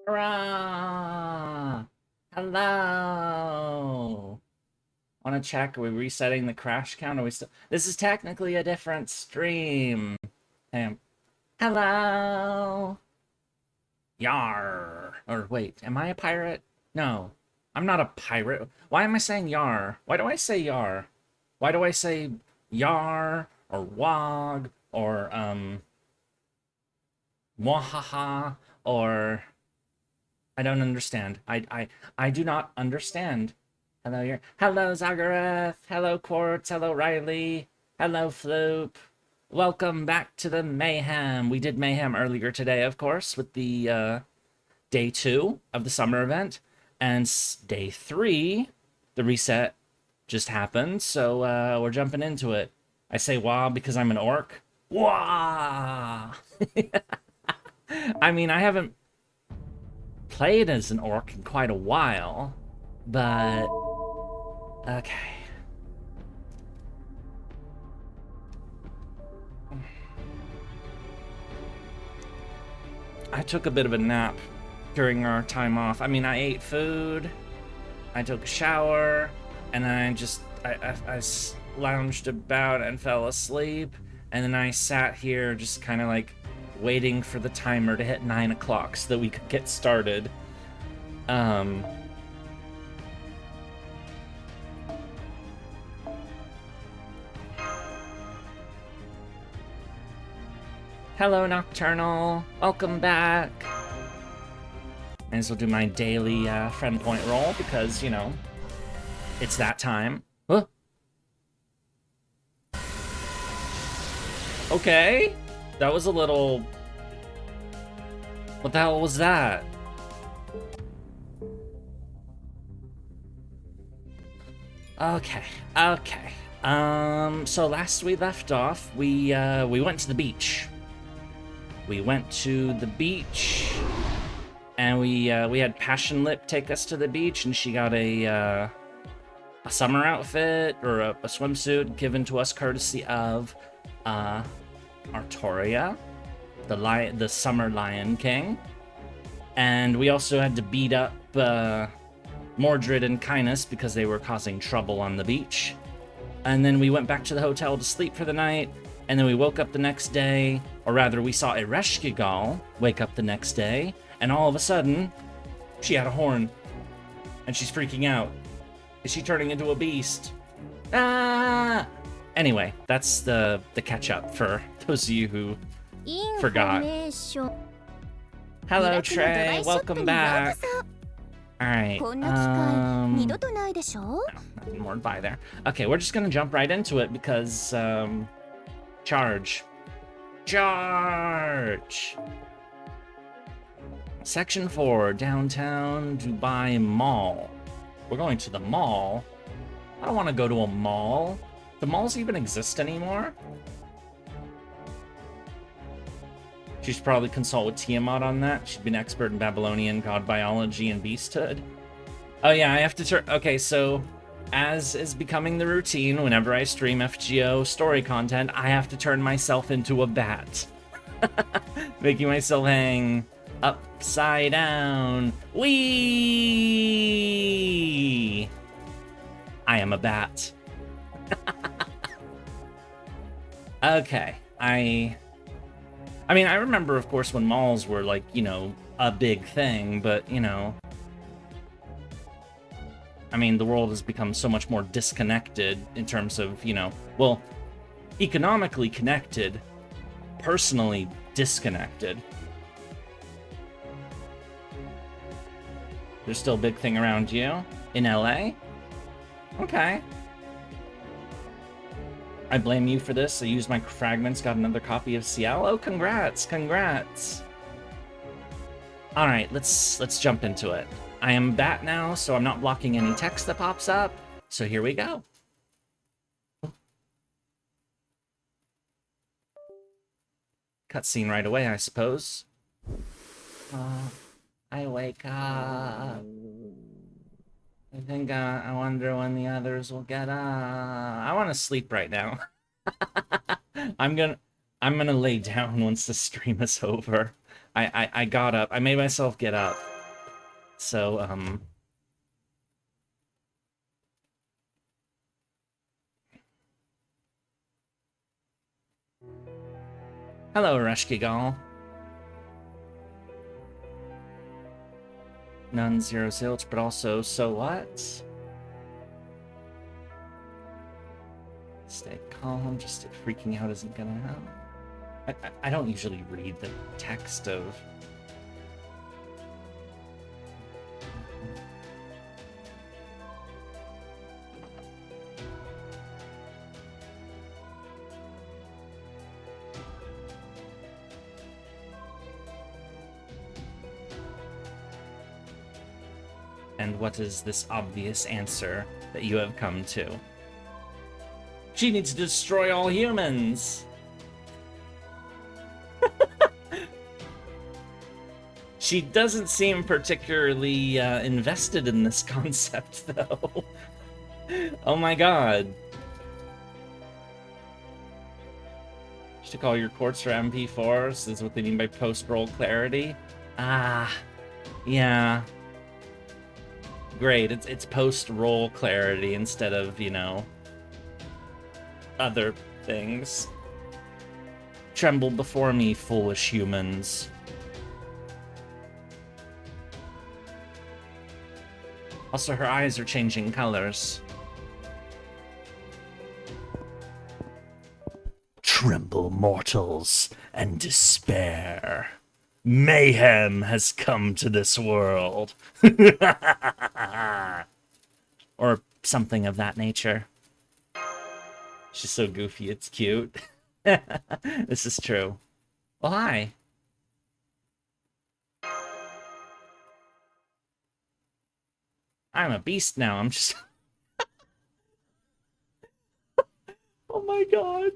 Hurrah! Hello! Want to check? Are we resetting the crash count? Are we still? This is technically a different stream. Hello! Yar! Or wait, am I a pirate? No, I'm not a pirate. Why am I saying yar? Why do I say yar? Why do I say yar or wog or mwahaha or I don't understand. I do not understand. Hello Zagareth. Hello Quartz. Hello Riley. Hello Floop. Welcome back to the mayhem. We did mayhem earlier today, of course, with the day 2 of the summer event, and day 3, the reset just happened. So we're jumping into it. I say wah because I'm an orc. Wah! I mean, I haven't played as an orc in quite a while, but okay. I took a bit of a nap during our time off. I mean, I ate food, I took a shower, and then I lounged about and fell asleep, and then I sat here just kind of like waiting for the timer to hit 9 o'clock so that we could get started. Hello, Nocturnal. Welcome back. May as well do my daily friend point roll because, you know, it's that time. Huh? Okay. That was a little... What the hell was that? Okay. So last we left off, we went to the beach. We went to the beach, and we had Passionlip take us to the beach, and she got a summer outfit or a swimsuit given to us courtesy of Artoria, the Summer Lion King, and we also had to beat up Mordred and Caenis because they were causing trouble on the beach. And then we went back to the hotel to sleep for the night, and then we woke up the next day, or rather we saw Ereshkigal wake up the next day, and all of a sudden, she had a horn, and she's freaking out. Is she turning into a beast? Ah! Anyway, that's the catch-up for those of you who forgot. Hello, Trey. Welcome back. Alright, nothing more to buy there. Okay, we're just gonna jump right into it because, charge. Section 4, Downtown Dubai Mall. We're going to the mall? I don't want to go to a mall. Do malls even exist anymore? She should probably consult with Tiamat on that. She'd be an expert in Babylonian god biology and beasthood. Oh yeah, I have to turn... Okay, so as is becoming the routine, whenever I stream FGO story content, I have to turn myself into a bat. Making myself hang upside down. Whee! I am a bat. Okay, I mean, I remember, of course, when malls were, like, you know, a big thing, but, you know... I mean, the world has become so much more disconnected in terms of, you know... Well, economically connected, personally disconnected. There's still a big thing around you? In LA? Okay. I blame you for this. I used my fragments, got another copy of CL. Oh, congrats. All right, let's jump into it. I am bat now, so I'm not blocking any text that pops up. So here we go. Cutscene right away, I suppose. I wake up. I think I wonder when the others will get up. I want to sleep right now. I'm gonna lay down once the stream is over. I got up. I made myself get up. So, hello, Ereshkigal. None, zero zilch, but also, so what? Stay calm, just freaking out isn't gonna help. I don't usually read the text of... And what is this obvious answer that you have come to? She needs to destroy all humans! She doesn't seem particularly invested in this concept, though. Oh my god. You should call your courts for MP4s, is what they mean by post-roll clarity. Ah, yeah. Great, it's post-roll clarity instead of, you know, other things. Tremble before me, foolish humans. Also, her eyes are changing colors. Tremble, mortals, and despair. Mayhem has come to this world. Or something of that nature. She's so goofy, it's cute. This is true. Well, hi. I'm a beast now, I'm just... Oh my god.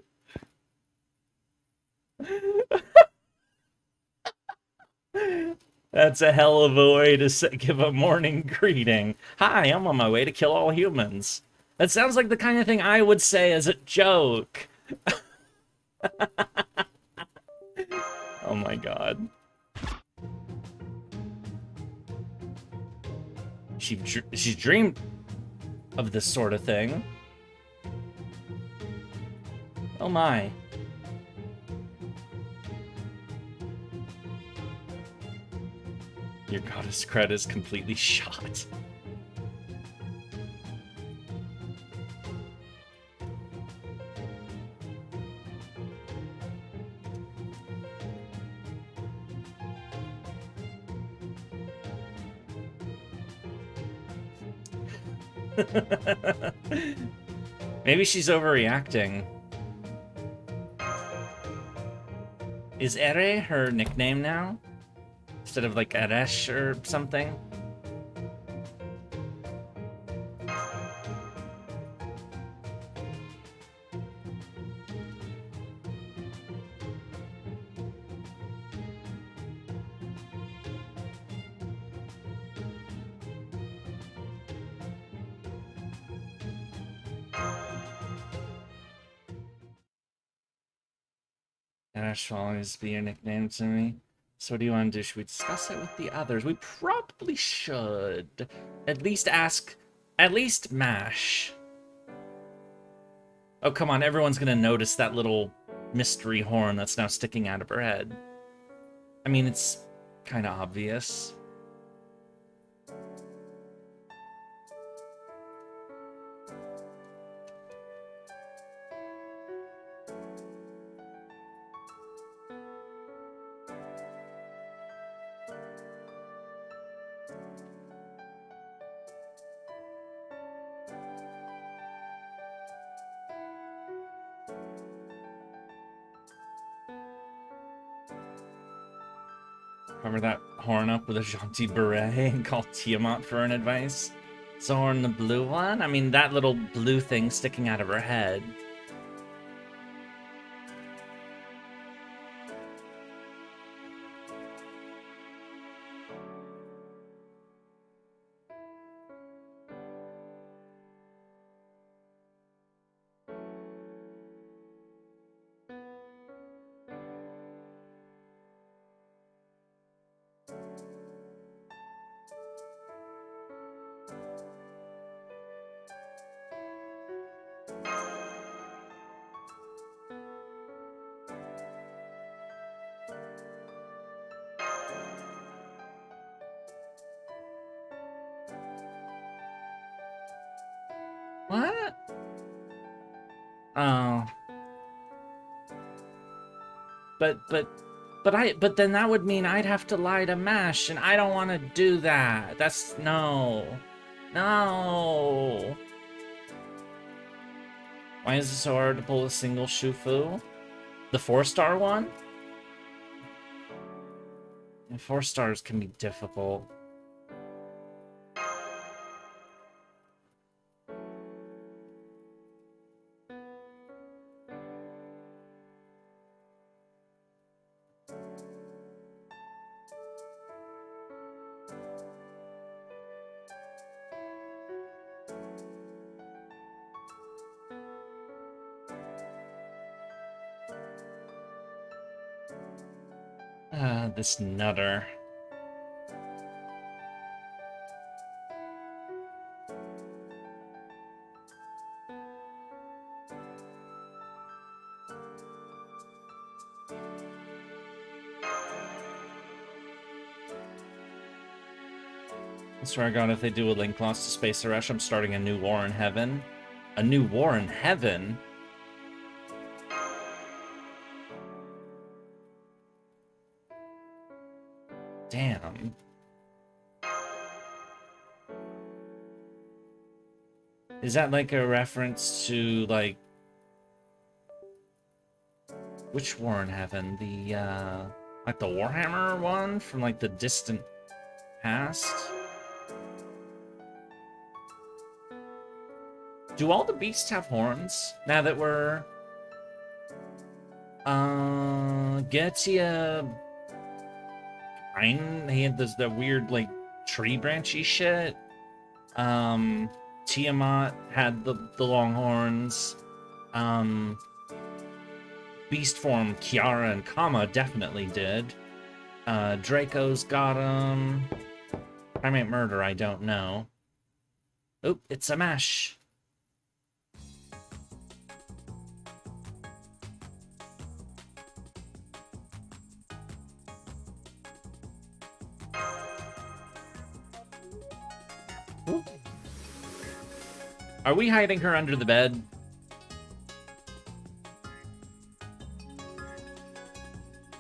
That's a hell of a way to give a morning greeting. Hi, I'm on my way to kill all humans. That sounds like the kind of thing I would say as a joke. Oh my god. She's dreamed of this sort of thing. Oh my. Your goddess cred is completely shot. Maybe she's overreacting. Is Ere her nickname now? Instead of like Eresh or something? Eresh will always be your nickname to me. So what do you want to do? Should we discuss it with the others? We probably should. At least ask... At least Mash. Oh, come on. Everyone's gonna notice that little mystery horn that's now sticking out of her head. I mean, it's kind of obvious. Cover that horn up with a jaunty beret and call Tiamat for an advice. Zorn the blue one? I mean, that little blue thing sticking out of her head. Oh. But then that would mean I'd have to lie to Mesh, and I don't want to do that. That's no. No. Why is it so hard to pull a single Shufu? The 4-star one? And 4 stars can be difficult. This nutter. I swear to God, if they do a link loss to Space Eresh, I'm starting a new war in heaven. A new war in heaven? Damn. Is that like a reference to, like... Which war in heaven? The, like the Warhammer one? From, like, the distant past? Do all the beasts have horns? Now that we're... Getia... He had the weird, like, tree branchy shit. Tiamat had the long horns. Beast form, Kiara and Kama definitely did. Draco's got them. Primate Murder, I don't know. Oop, it's a mesh. Are we hiding her under the bed?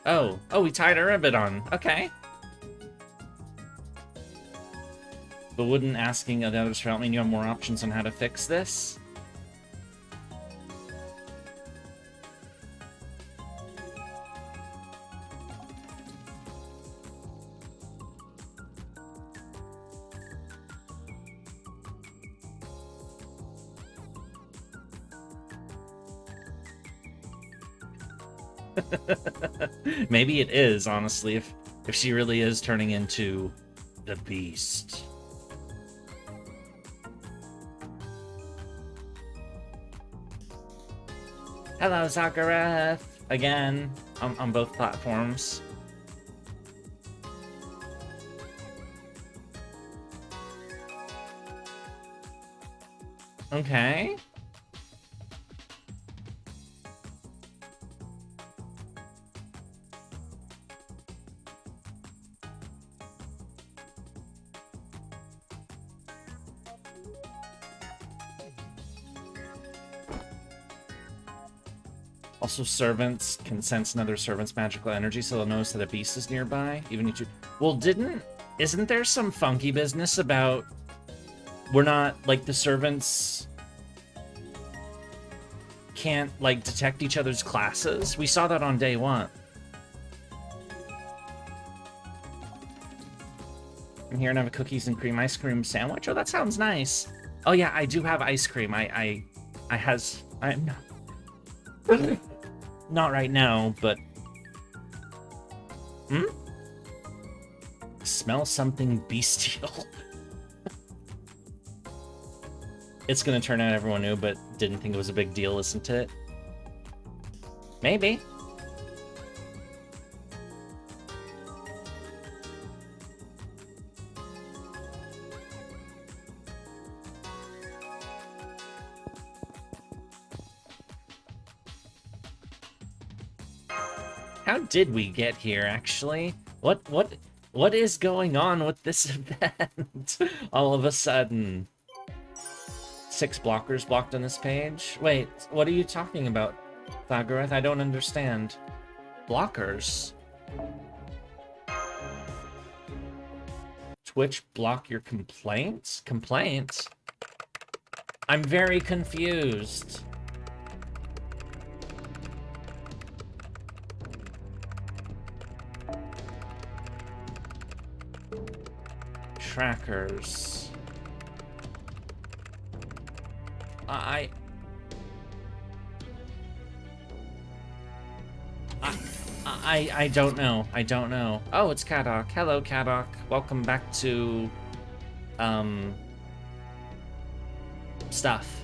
Oh, we tied a ribbon on. Okay. But wouldn't asking the others for help mean you have more options on how to fix this? Maybe it is, honestly, if she really is turning into the beast. Hello, Zagareth! Again, on both platforms. Okay. Also, servants can sense another servant's magical energy, so they'll notice that a beast is nearby, even if you... Well, isn't there some funky business about... We're not, like, the servants can't, like, detect each other's classes? We saw that on day 1. I'm here and have a cookies and cream ice cream sandwich. Oh, that sounds nice. Oh yeah, I do have ice cream. I'm not right now, but... Smell something bestial. It's gonna turn out everyone knew, but didn't think it was a big deal, isn't it? Maybe. How did we get here, actually? What is going on with this event? All of a sudden. 6 blockers blocked on this page. Wait, what are you talking about, Thagarath? I don't understand. Blockers? Twitch block your complaints? Complaints? I'm very confused. Trackers. I don't know. I don't know. Oh, it's Kadok. Hello, Kadok. Welcome back to stuff.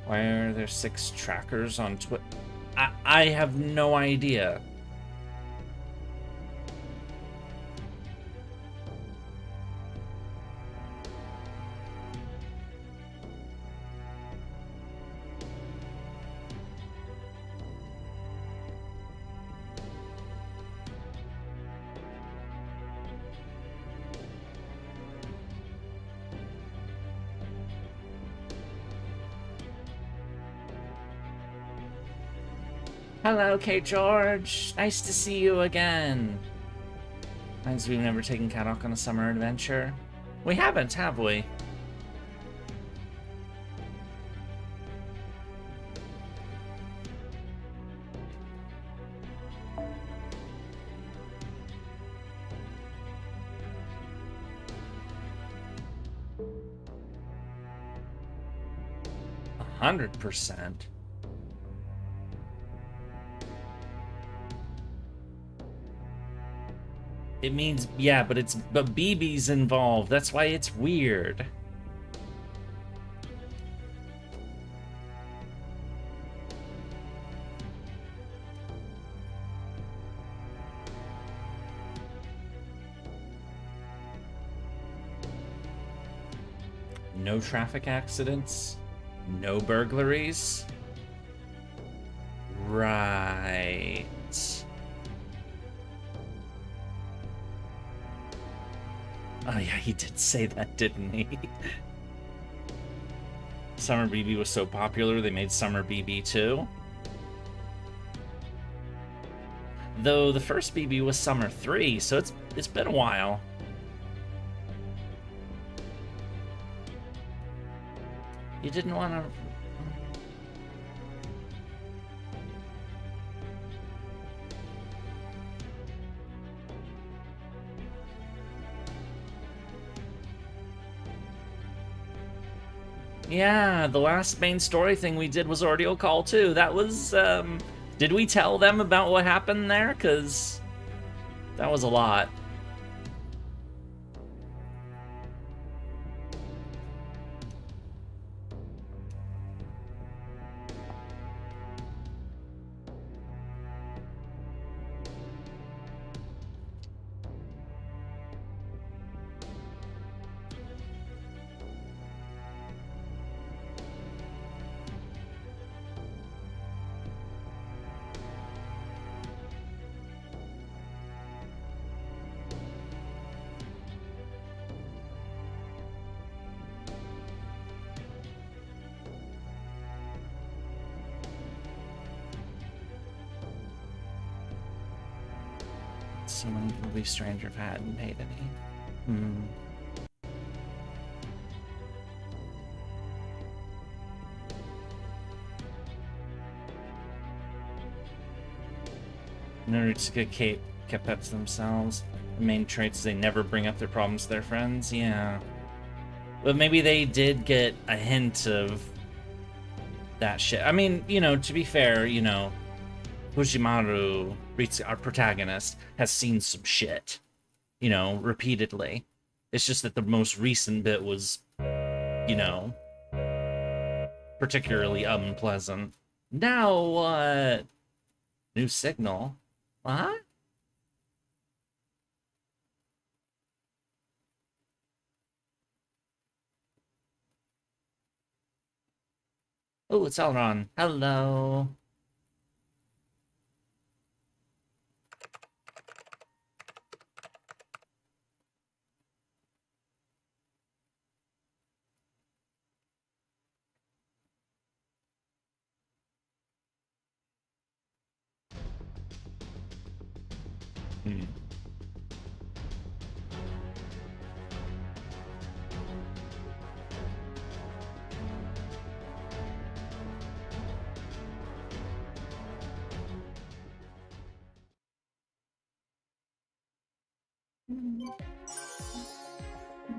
Why are there 6 trackers on Twitch? I have no idea. Hello, Kate George. Nice to see you again. Means we've never taken Kadok on a summer adventure. We haven't, have we? A 100%. It means, yeah, but BB's involved. That's why it's weird. No traffic accidents. No burglaries. Right. Oh yeah, he did say that, didn't he? Summer BB was so popular, they made Summer BB too. Though the first BB was Summer 3, so it's been a while. You didn't want to... Yeah, the last main story thing we did was Ordeal Call 2. That was, did we tell them about what happened there? Because that was a lot. Someone would be stranger if I hadn't paid any. Nerds get kept up to themselves. The main traits is they never bring up their problems to their friends. Yeah. But maybe they did get a hint of that shit. I mean, you know, to be fair, you know, Fujimaru, our protagonist, has seen some shit, you know, repeatedly. It's just that the most recent bit was, you know, particularly unpleasant. Now what? New signal? What? Oh, it's Elron. Hello.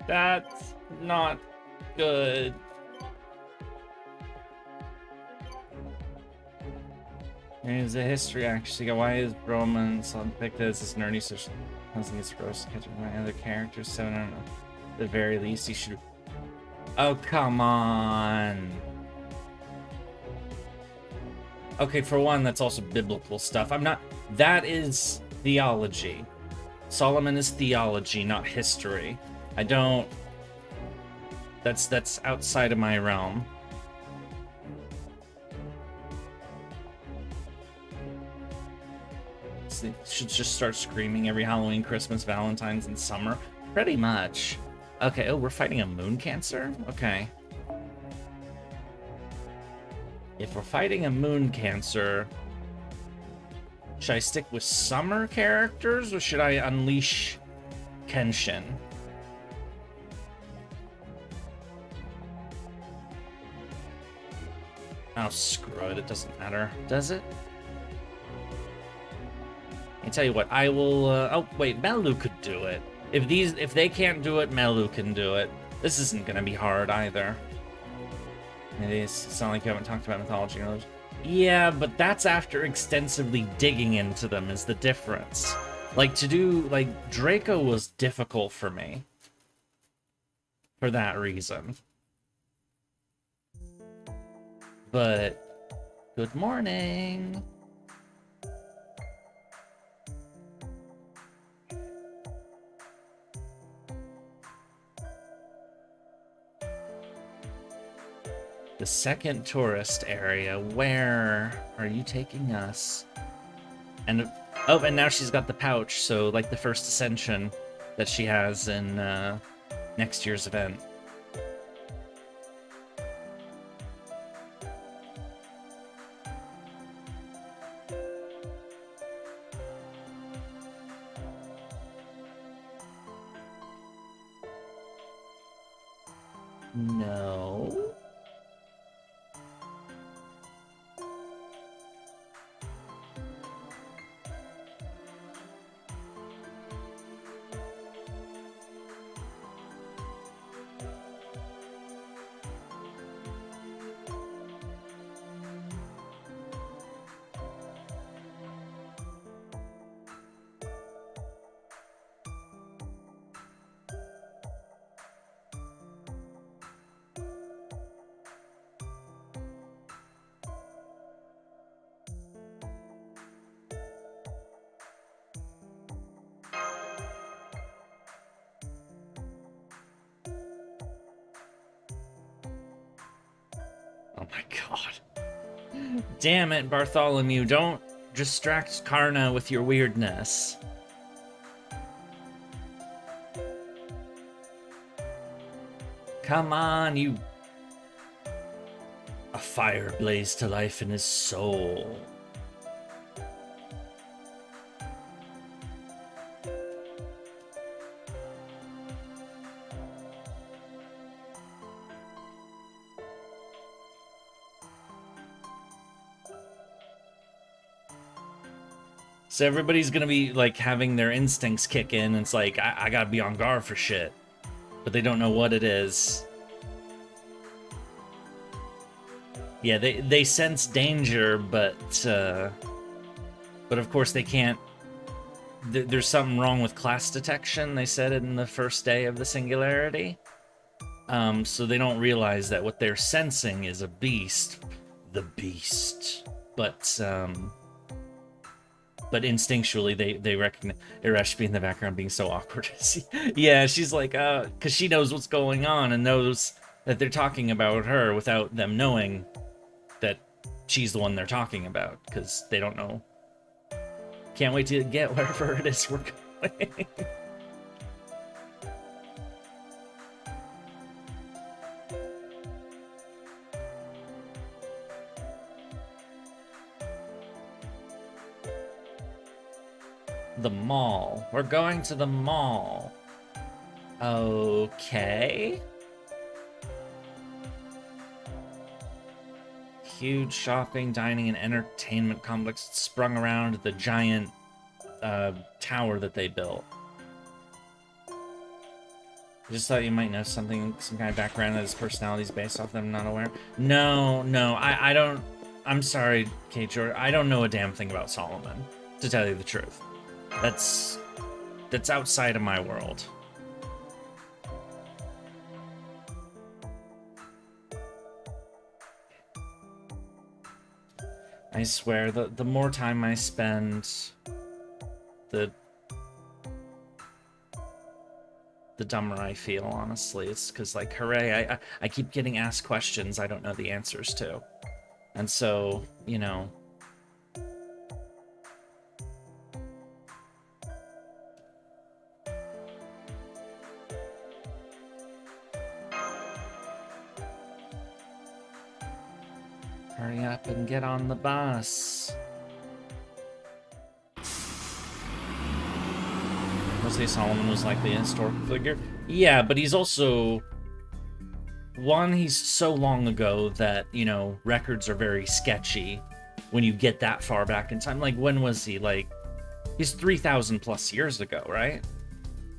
That's not good. There's a history actually. Why is Broman depicted as this nerdy social? I think it's gross catching my other characters, so I don't know. At the very least, he should. Oh, come on. Okay, for one, that's also biblical stuff. I'm not. That is theology. Solomon is theology, not history. I don't. That's outside of my realm. So should just start screaming every Halloween, Christmas, Valentine's, and summer. Pretty much. Okay. Oh, we're fighting a moon cancer. Okay. If we're fighting a moon cancer, should I stick with summer characters or should I unleash Kenshin? Oh, screw it. It doesn't matter. Does it? I tell you what, I will, oh, wait, Melu could do it. If they can't do it, Melu can do it. This isn't gonna be hard either. It is. It's not like you haven't talked about mythology or those. Yeah, but that's after extensively digging into them is the difference. Like, to do, like, Draco was difficult for me. For that reason. But, good morning. The second tourist area. Where are you taking us? And oh, and now she's got the pouch, so like the first ascension that she has in next year's event. No. Oh my god. Damn it, Bartholomew, don't distract Karna with your weirdness. Come on, you... A fire blazed to life in his soul. So everybody's gonna be, like, having their instincts kick in, and it's like, I gotta be on guard for shit. But they don't know what it is. Yeah, they sense danger, but of course they can't... There's something wrong with class detection, they said it in the first day of the Singularity. So they don't realize that what they're sensing is a beast. The beast. But instinctually, they recognize Ereshkigal in the background being so awkward. Yeah, she's like, because she knows what's going on and knows that they're talking about her without them knowing that she's the one they're talking about, because they don't know. Can't wait to get wherever it is we're going. The mall. We're going to the mall. Okay. Huge shopping, dining, and entertainment complex sprung around the giant tower that they built. Just thought you might know something, some kind of background that his personality is based off that I'm not aware. No, no, I don't. I'm sorry, Kate George. I don't know a damn thing about Solomon, to tell you the truth. That's outside of my world. I swear, the more time I spend, the dumber I feel, honestly. It's because, like, hooray, I keep getting asked questions I don't know the answers to. And so, you know... Hurry up and get on the bus. Mostly Solomon was likely a historical figure. Yeah, but he's also... One, he's so long ago that, you know, records are very sketchy when you get that far back in time. Like, when was he? Like, he's 3,000 plus years ago, right?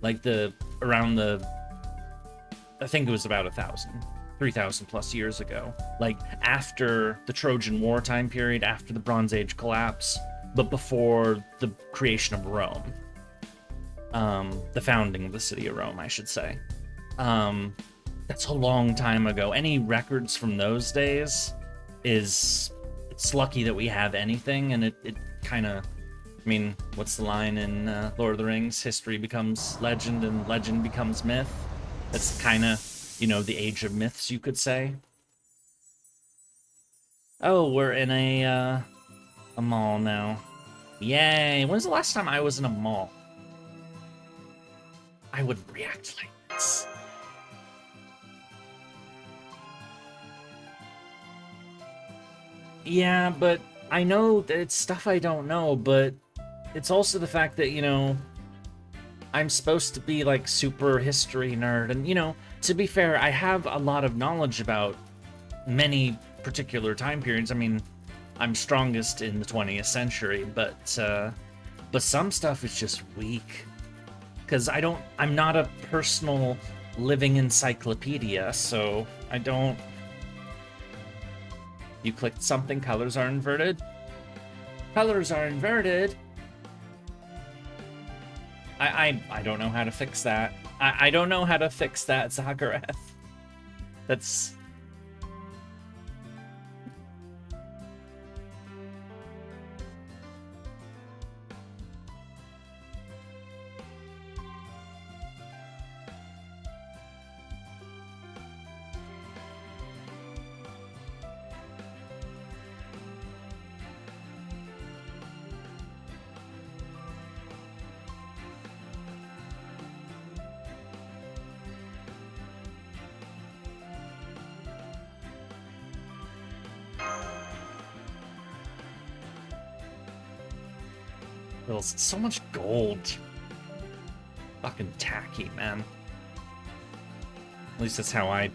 Like, around the... I think it was about 3,000 plus years ago. Like, after the Trojan War time period, after the Bronze Age collapse, but before the creation of Rome. The founding of the city of Rome, I should say. That's a long time ago. Any records from those days it's lucky that we have anything, and it kind of, I mean, what's the line in Lord of the Rings? History becomes legend, and legend becomes myth. That's kind of, you know, the age of myths, you could say. Oh, we're in a mall now. Yay! When's the last time I was in a mall? I would react like this. Yeah, but I know that it's stuff I don't know, but it's also the fact that, you know, I'm supposed to be, like, super history nerd, and, you know, to be fair, I have a lot of knowledge about many particular time periods. I mean, I'm strongest in the 20th century, but some stuff is just weak. Because I'm not a personal living encyclopedia, so I don't... You clicked something, colors are inverted? Colors are inverted? I don't know how to fix that. I don't know how to fix that, Zagareth. That's... So much gold. Fucking tacky, man. At least that's how I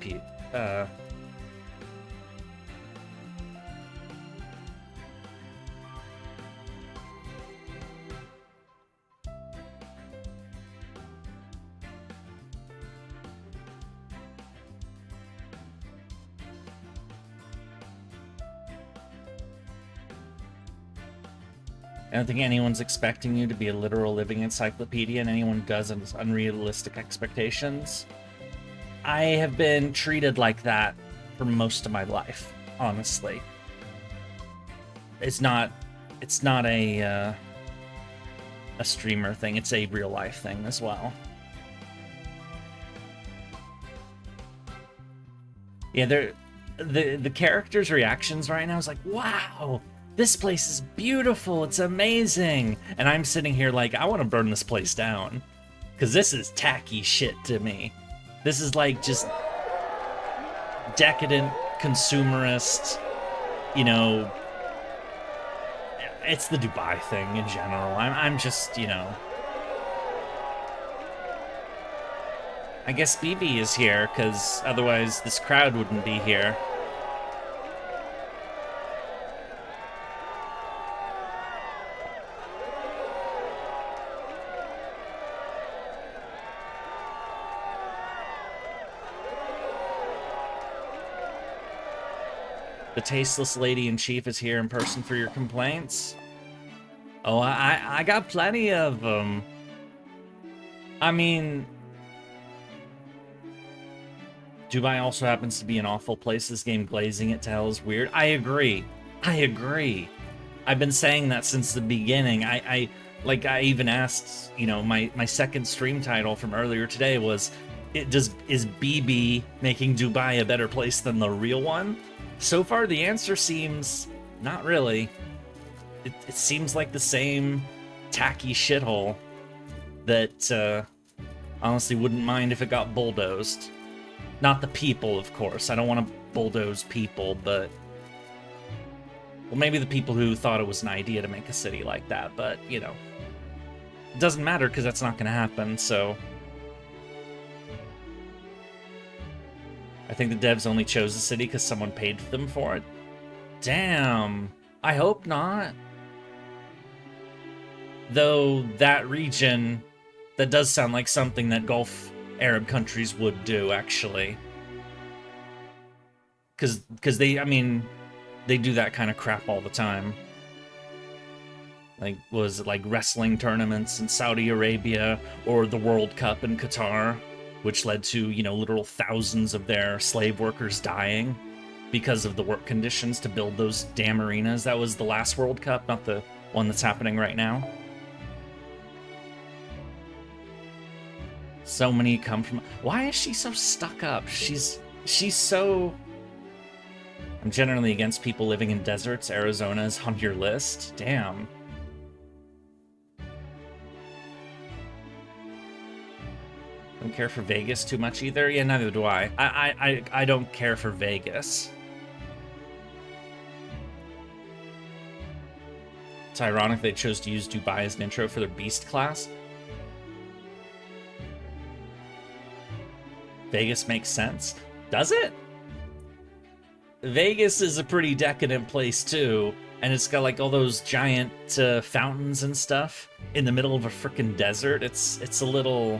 I don't think anyone's expecting you to be a literal living encyclopedia, and anyone does has unrealistic expectations. I have been treated like that for most of my life, honestly. It's not a streamer thing, it's a real life thing as well. Yeah, the characters' reactions right now is like, wow! This place is beautiful, it's amazing! And I'm sitting here like, I want to burn this place down. Because this is tacky shit to me. This is like just decadent, consumerist, you know... It's the Dubai thing in general. I'm just, you know... I guess BB is here, because otherwise this crowd wouldn't be here. The tasteless lady in chief is here in person for your complaints. Oh, I got plenty of them. I mean, Dubai also happens to be an awful place. This game glazing it to hell is weird. I agree. I agree. I've been saying that since the beginning. I even asked, you know, my second stream title from earlier today was, is BB making Dubai a better place than the real one? So far, the answer seems not really. It seems like the same tacky shithole that honestly wouldn't mind if it got bulldozed. Not the people, of course. I don't want to bulldoze people, but... Well, maybe the people who thought it was an idea to make a city like that, but, you know. It doesn't matter, because that's not going to happen, so... I think the devs only chose the city because someone paid them for it. Damn. I hope not. Though, that region... That does sound like something that Gulf Arab countries would do, actually. Because they, I mean... They do that kind of crap all the time. Like, was it like wrestling tournaments in Saudi Arabia, or the World Cup in Qatar, which led to, you know, literal thousands of their slave workers dying because of the work conditions to build those damn arenas. That was the last World Cup, not the one that's happening right now. So many come from... Why is she so stuck up? She's so... I'm generally against people living in deserts. Arizona's on your list? Damn. Don't care for Vegas too much either? Yeah, neither do I. I don't care for Vegas. It's ironic they chose to use Dubai as an intro for their beast class. Vegas makes sense. Does it? Vegas is a pretty decadent place too, and it's got like all those giant fountains and stuff in the middle of a frickin' desert. It's a little...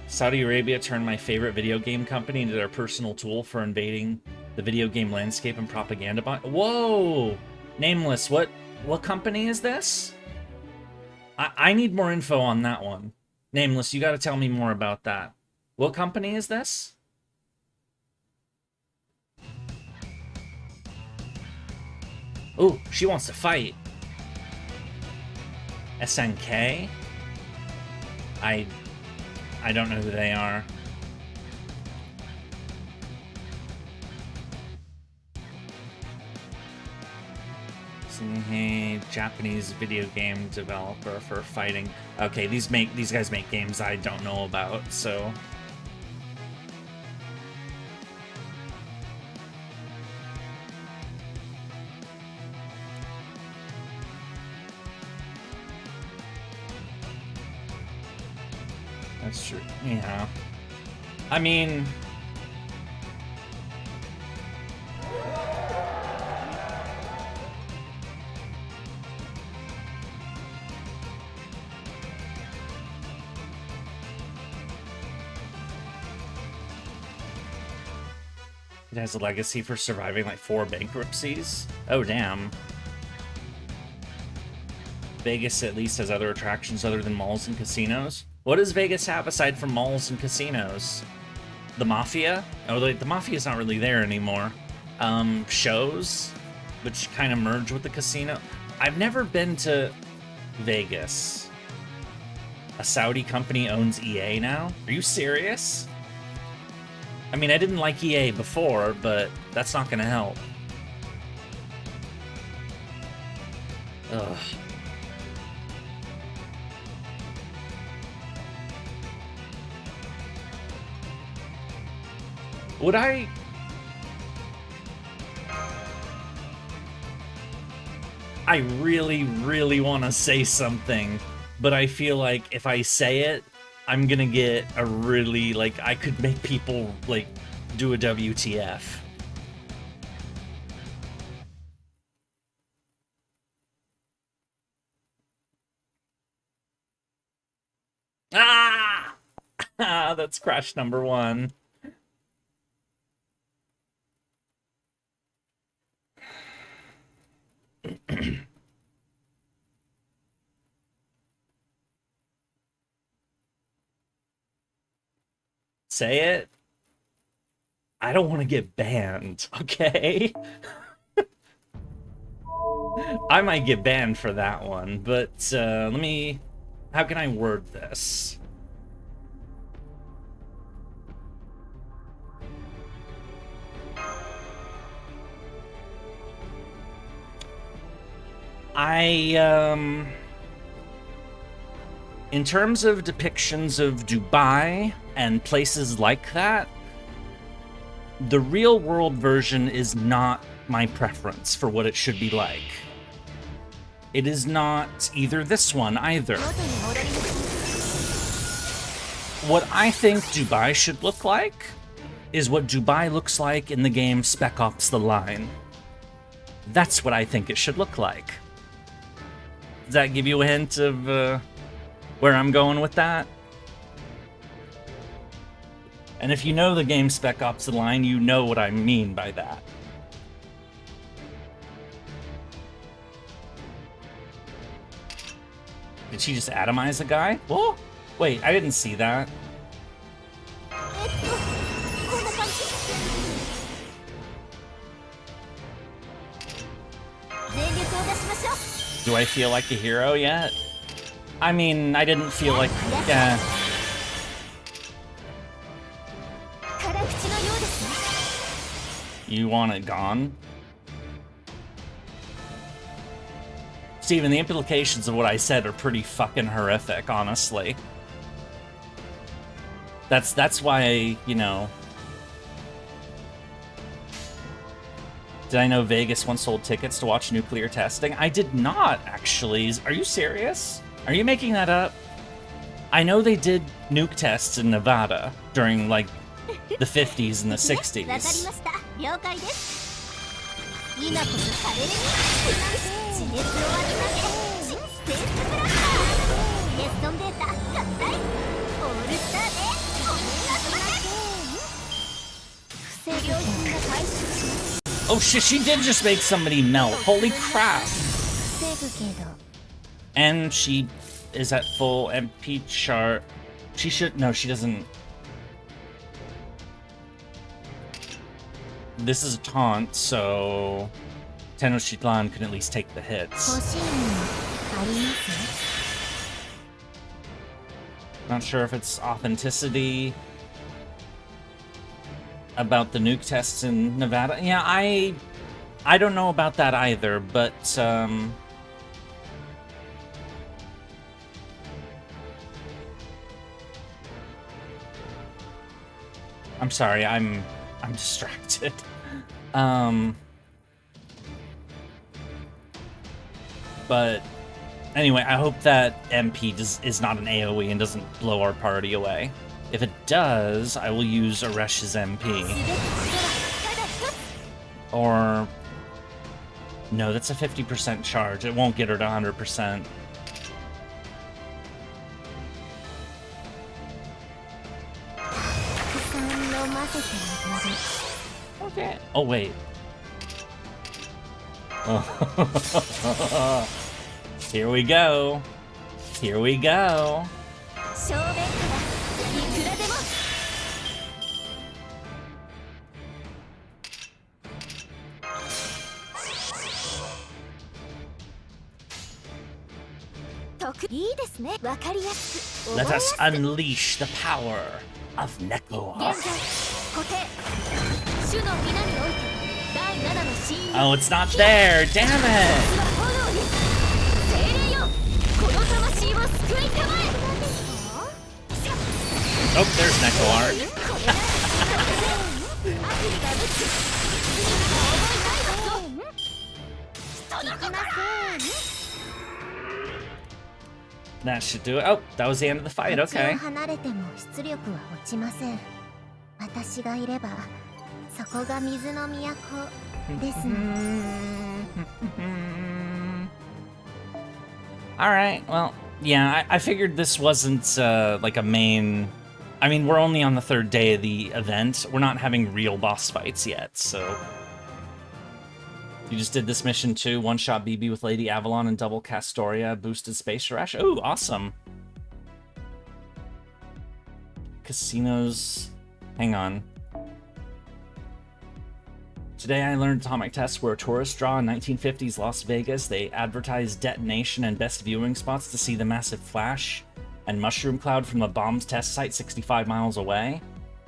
Saudi Arabia turned my favorite video game company into their personal tool for invading the video game landscape and propaganda. Whoa! Nameless, what company is this? I need more info on that one. Nameless, you gotta tell me more about that. What company is this? Ooh, she wants to fight. SNK? I don't know who they are. Hey, Japanese video game developer for fighting. Okay, these guys make games I don't know about, so... That's true. Yeah. I mean... It has a legacy for surviving like 4 bankruptcies. Oh, damn. Vegas at least has other attractions other than malls and casinos. What does Vegas have aside from malls and casinos? The Mafia? Oh, the Mafia's not really there anymore. Shows, which kind of merge with the casino. I've never been to Vegas. A Saudi company owns EA now? Are you serious? I mean, I didn't like EA before, but that's not gonna help. Ugh. Would I... I really, really want to say something, but I feel like if I say it, I'm gonna get a really, like, I could make people, like, do a WTF. Let's crash number 1. Say it. I don't want to get banned, okay? I might get banned for that one, but let me... How can I word this? In terms of depictions of Dubai and places like that, the real-world version is not my preference for what it should be like. It is not either this one either. What I think Dubai should look like is what Dubai looks like in the game Spec Ops: The Line. That's what I think it should look like. Does that give you a hint of where I'm going with that? And if you know the game Spec Ops: The Line, you know what I mean by that. Did she just atomize a guy? Whoa! Wait, I didn't see that. Do I feel like a hero yet? I mean, I didn't feel like... Yeah. You want it gone? Steven, the implications of what I said are pretty fucking horrific, honestly. That's why, you know... Did I know Vegas once sold tickets to watch nuclear testing? I did not, actually. Are you serious? Are you making that up? I know they did nuke tests in Nevada during, like, the 50s and the 60s. Oh shit, she did just make somebody melt. Holy crap. And she is at full MP chart. She should... No, she doesn't... This is a taunt, so... Tenochtitlan can at least take the hits. Not sure if it's authenticity about the nuke tests in Nevada. Yeah, I don't know about that either, but I'm sorry, I'm distracted. But anyway, I hope that MP is not an AoE and doesn't blow our party away. If it does, I will use Eresh's MP. Or... No, that's a 50% charge. It won't get her to 100%. Okay. Oh, wait. Oh. Here we go. Here we go. Let us unleash the power of Nekor. Oh, it's not there! Damn it! Oh, there's Nekor. That should do it. Oh, that was the end of the fight. Okay. Alright, well, yeah, I figured this wasn't like a main I mean, we're only on the 3rd day of the event. We're not having real boss fights yet, so... You just did this mission too. One-shot BB with Lady Avalon and double Castoria, boosted Space Rush. Ooh, awesome. Casinos... Hang on. Today I learned atomic tests were a tourist draw in 1950s Las Vegas. They advertised detonation and best viewing spots to see the massive flash and mushroom cloud from the bomb's test site 65 miles away.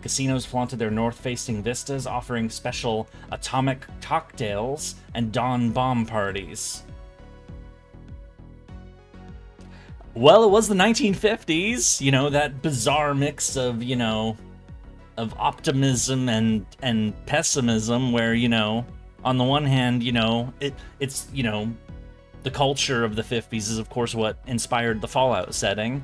Casinos flaunted their north-facing vistas, offering special atomic cocktails and dawn bomb parties. Well, it was the 1950s, you know, that bizarre mix of, you know, of optimism and pessimism where, you know, on the one hand, you know, it's, you know, the culture of the 50s is, of course, what inspired the Fallout setting.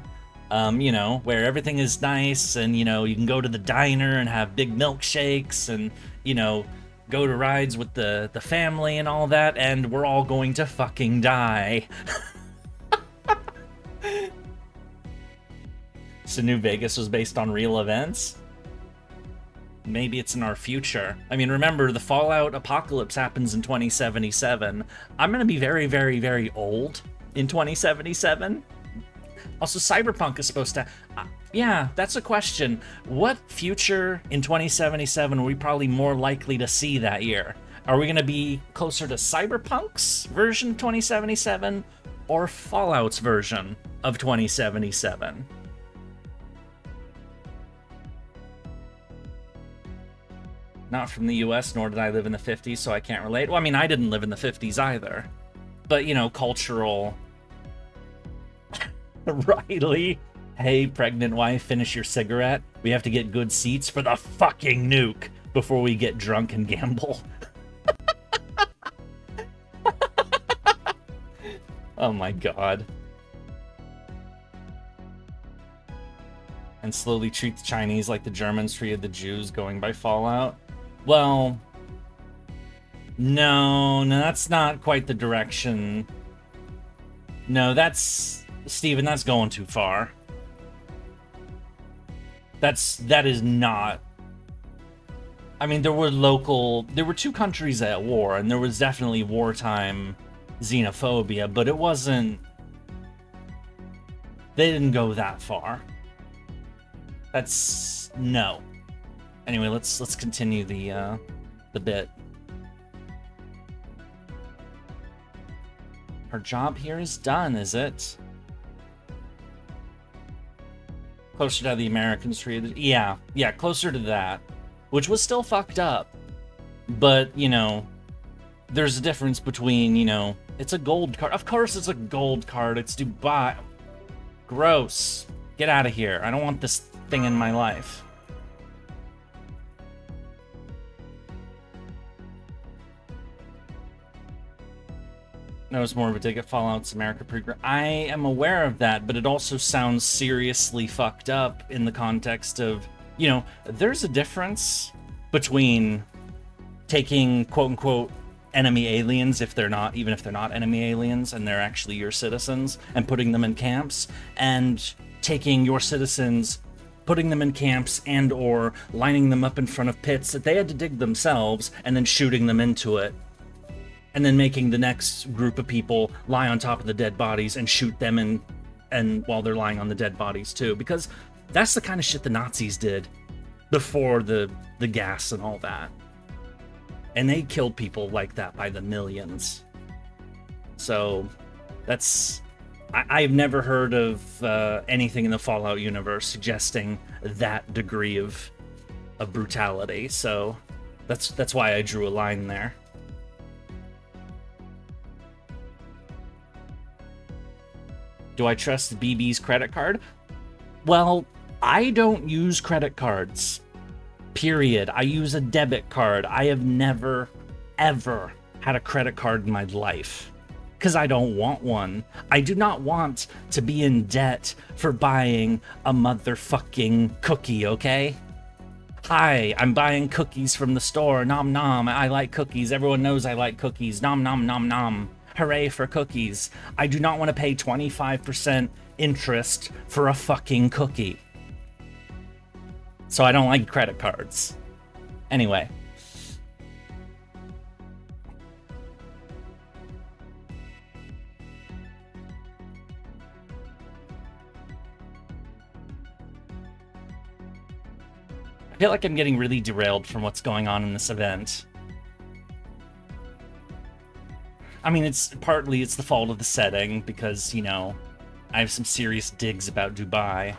You know, where everything is nice and, you know, you can go to the diner and have big milkshakes and, you know, go to rides with the family and all that, and we're all going to fucking die. So New Vegas was based on real events? Maybe it's in our future. I mean, remember, the Fallout apocalypse happens in 2077. I'm gonna be very, very, very old in 2077. Also, Cyberpunk is supposed to... yeah, that's a question. What future in 2077 are we probably more likely to see that year? Are we going to be closer to Cyberpunk's version of 2077 or Fallout's version of 2077? Not from the US, nor did I live in the 50s, so I can't relate. Well, I mean, I didn't live in the 50s either. But, you know, cultural... Riley, hey, pregnant wife, finish your cigarette. We have to get good seats for the fucking nuke before we get drunk and gamble. Oh my god. And slowly treat the Chinese like the Germans treated the Jews going by Fallout. Well, no, that's not quite the direction. No, that's... Steven, that's going too far. That is not... I mean, there were two countries at war, and there was definitely wartime xenophobia, but it wasn't... They didn't go that far. That's... no. Anyway, let's continue the bit. Our job here is done, is it? Closer to how the Americans treated... Yeah, closer to that. Which was still fucked up. But, you know, there's a difference between, you know... It's a gold card. Of course it's a gold card. It's Dubai. Gross. Get out of here. I don't want this thing in my life. That was more of a dig at Fallout's America pre-grade. I am aware of that, but it also sounds seriously fucked up in the context of, you know, there's a difference between taking quote-unquote enemy aliens, if they're not, even if they're not enemy aliens and they're actually your citizens, and putting them in camps, and taking your citizens, putting them in camps and or lining them up in front of pits that they had to dig themselves, and then shooting them into it. And then making the next group of people lie on top of the dead bodies and shoot them and while they're lying on the dead bodies too. Because that's the kind of shit the Nazis did before the gas and all that. And they killed people like that by the millions. So that's... I've never heard of anything in the Fallout universe suggesting that degree of brutality. So that's why I drew a line there. Do I trust BB's credit card? Well, I don't use credit cards. Period. I use a debit card. I have never, ever had a credit card in my life. Because I don't want one. I do not want to be in debt for buying a motherfucking cookie, okay? Hi, I'm buying cookies from the store. Nom nom. I like cookies. Everyone knows I like cookies. Nom nom nom nom. Hooray for cookies. I do not want to pay 25% interest for a fucking cookie. So I don't like credit cards. Anyway. I feel like I'm getting really derailed from what's going on in this event. I mean, it's the fault of the setting because, you know, I have some serious digs about Dubai.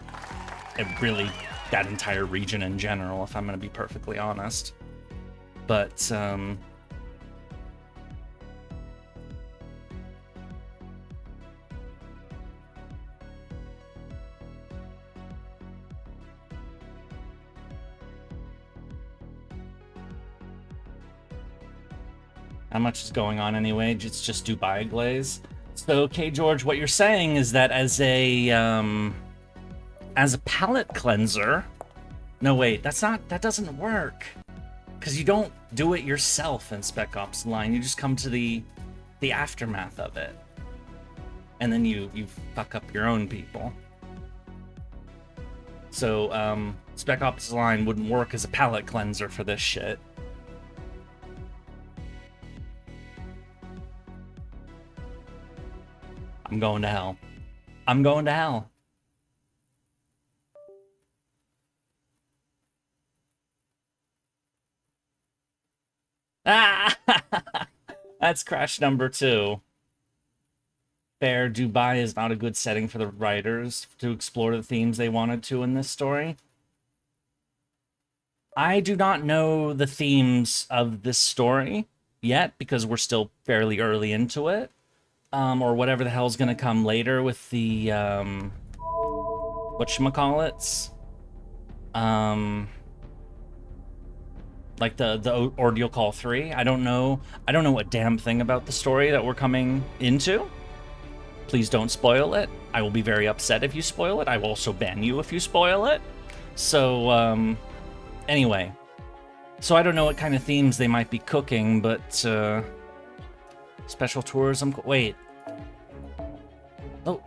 And really, that entire region in general, if I'm going to be perfectly honest. But, how much is going on anyway? It's just Dubai glaze. So, okay, George, what you're saying is that as a palate cleanser... No, wait, that doesn't work. Because you don't do it yourself in Spec Ops Line. You just come to the aftermath of it. And then you fuck up your own people. So, Spec Ops Line wouldn't work as a palate cleanser for this shit. I'm going to hell. I'm going to hell. Ah! That's crash number 2. Fair, Dubai is not a good setting for the writers to explore the themes they wanted to in this story. I do not know the themes of this story yet because we're still fairly early into it. Or whatever the hell's gonna come later with the, whatchamacallits? Like the Ordeal Call 3. I don't know a damn thing about the story that we're coming into. Please don't spoil it. I will be very upset if you spoil it. I will also ban you if you spoil it. So, anyway. So I don't know what kind of themes they might be cooking, but, special tourism... Wait. Oh.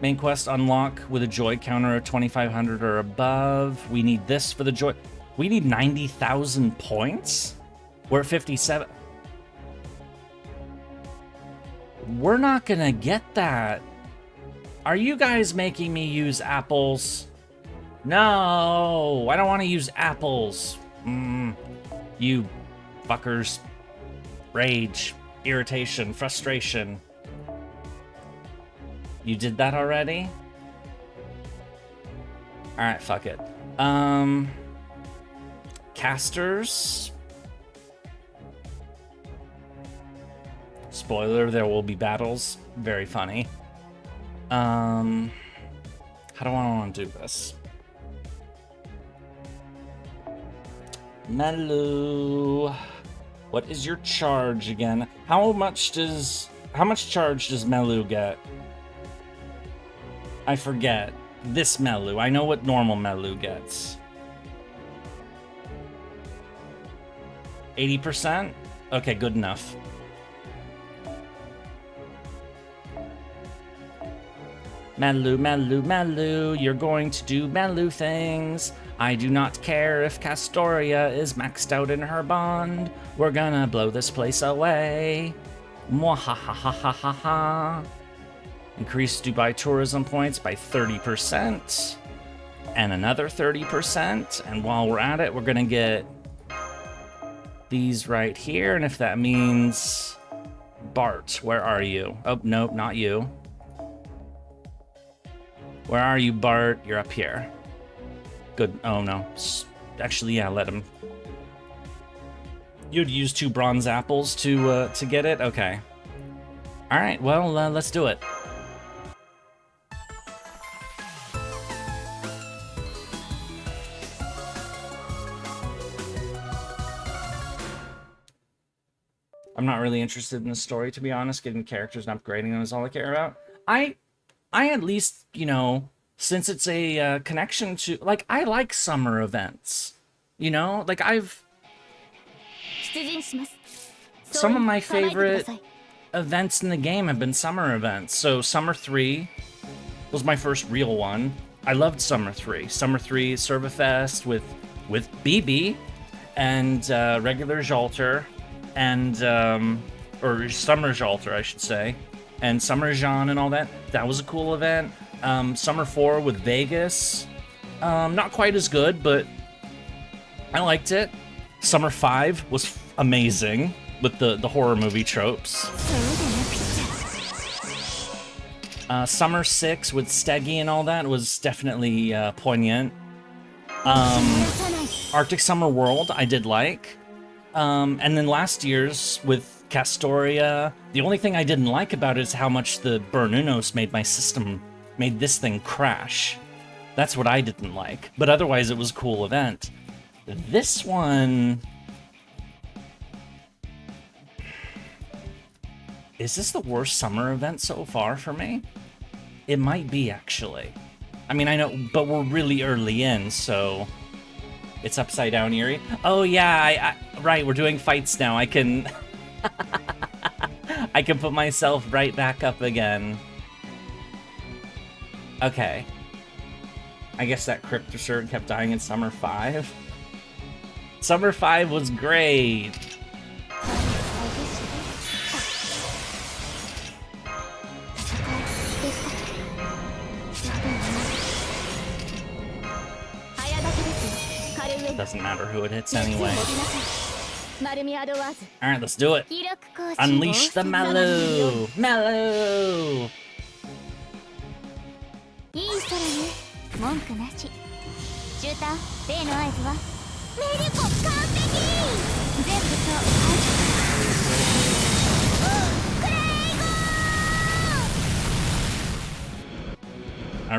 Main quest unlock with a joy counter of 2,500 or above. We need this for the joy... We need 90,000 points? We're at 57. We're not gonna get that. Are you guys making me use apples? No, I don't want to use apples. You fuckers. Rage, irritation, frustration. You did that already? Alright, fuck it. Casters. Spoiler, there will be battles. Very funny. How do I want to do this? Melu. What is your charge again? How much charge does Melu get? I forget. This Melu. I know what normal Melu gets. 80%? Okay, good enough. Melu, Melu, Melu, you're going to do Melu things. I do not care if Castoria is maxed out in her bond. We're gonna blow this place away. Mwahahahahaha. Increase Dubai tourism points by 30%. And another 30%. And while we're at it, we're gonna get these right here. And if that means... Bart, where are you? Oh, nope, not you. Where are you, Bart? You're up here. Good. Oh, no. Actually, yeah, let him. You'd use 2 bronze apples to get it? Okay. All right, well, let's do it. I'm not really interested in the story, to be honest. Getting characters and upgrading them is all I care about. I at least, you know, since it's a connection to... Like, I like summer events. You know? Like, some of my favorite events in the game have been summer events. So, Summer 3 was my first real one. I loved Summer 3. Summer 3 Servafest with BB and regular Jalter and or Summer Jalter, I should say, and Summer Jean and all that. That was a cool event. Summer 4 with Vegas, not quite as good, but I liked it. Summer 5 was amazing with the horror movie tropes. Summer 6 with Steggy and all that was definitely poignant. Arctic Summer World I did like. And then last year's with Castoria, the only thing I didn't like about it is how much the Burnunos made this thing crash. That's what I didn't like. But otherwise it was a cool event. This one... Is this the worst summer event so far for me? It might be, actually. I mean, I know, but we're really early in, so... It's upside down, Yurie. Oh, yeah, right, we're doing fights now. I can... I can put myself right back up again. Okay. I guess that Cryptosurge kept dying in Summer 5. Summer 5 was great. Doesn't matter who it hits anyway. Alright, let's do it. Unleash the Mallow! Mallow!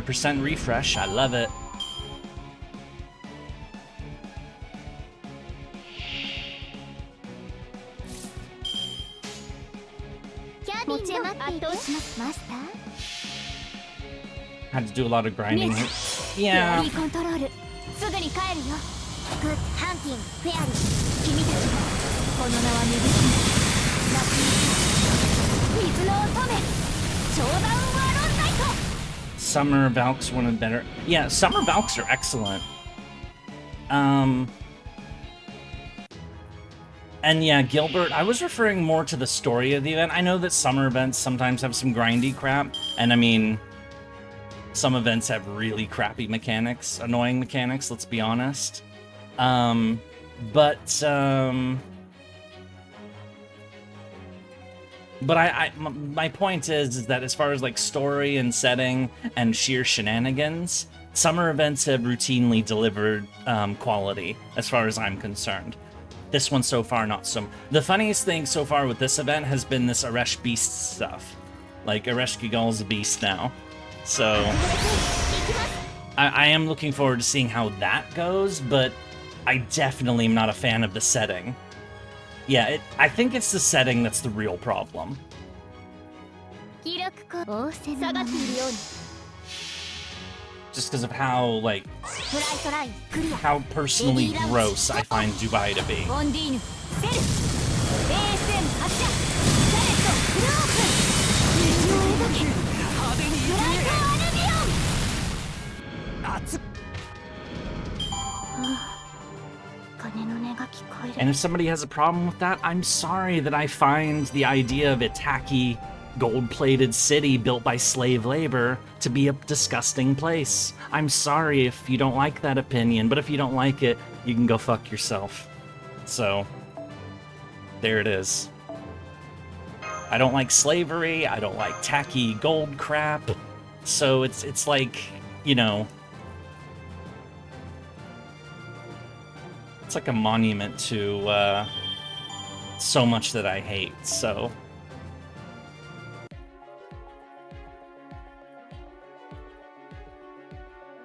% refresh, I love it. Had to do a lot of grinding. Yeah. Summer Valks one of the better. Yeah, Summer Valks are excellent. And yeah, Gilbert, I was referring more to the story of the event. I know that summer events sometimes have some grindy crap, and I mean, some events have really crappy mechanics, annoying mechanics, let's be honest. My point is that as far as like story and setting and sheer shenanigans, summer events have routinely delivered quality as far as I'm concerned. This one so far, not so. The funniest thing so far with this event has been this Eresh Beast stuff. Like, Ereshkigal's a beast now. So, I am looking forward to seeing how that goes, but I definitely am not a fan of the setting. Yeah, I think it's the setting that's the real problem. Just because of how, like, how personally gross I find Dubai to be. And if somebody has a problem with that, I'm sorry that I find the idea of a tacky, gold-plated city built by slave labor to be a disgusting place. I'm sorry if you don't like that opinion, but if you don't like it, you can go fuck yourself. So, there it is. I don't like slavery, I don't like tacky gold crap, so it's like, you know, it's like a monument to so much that I hate, so...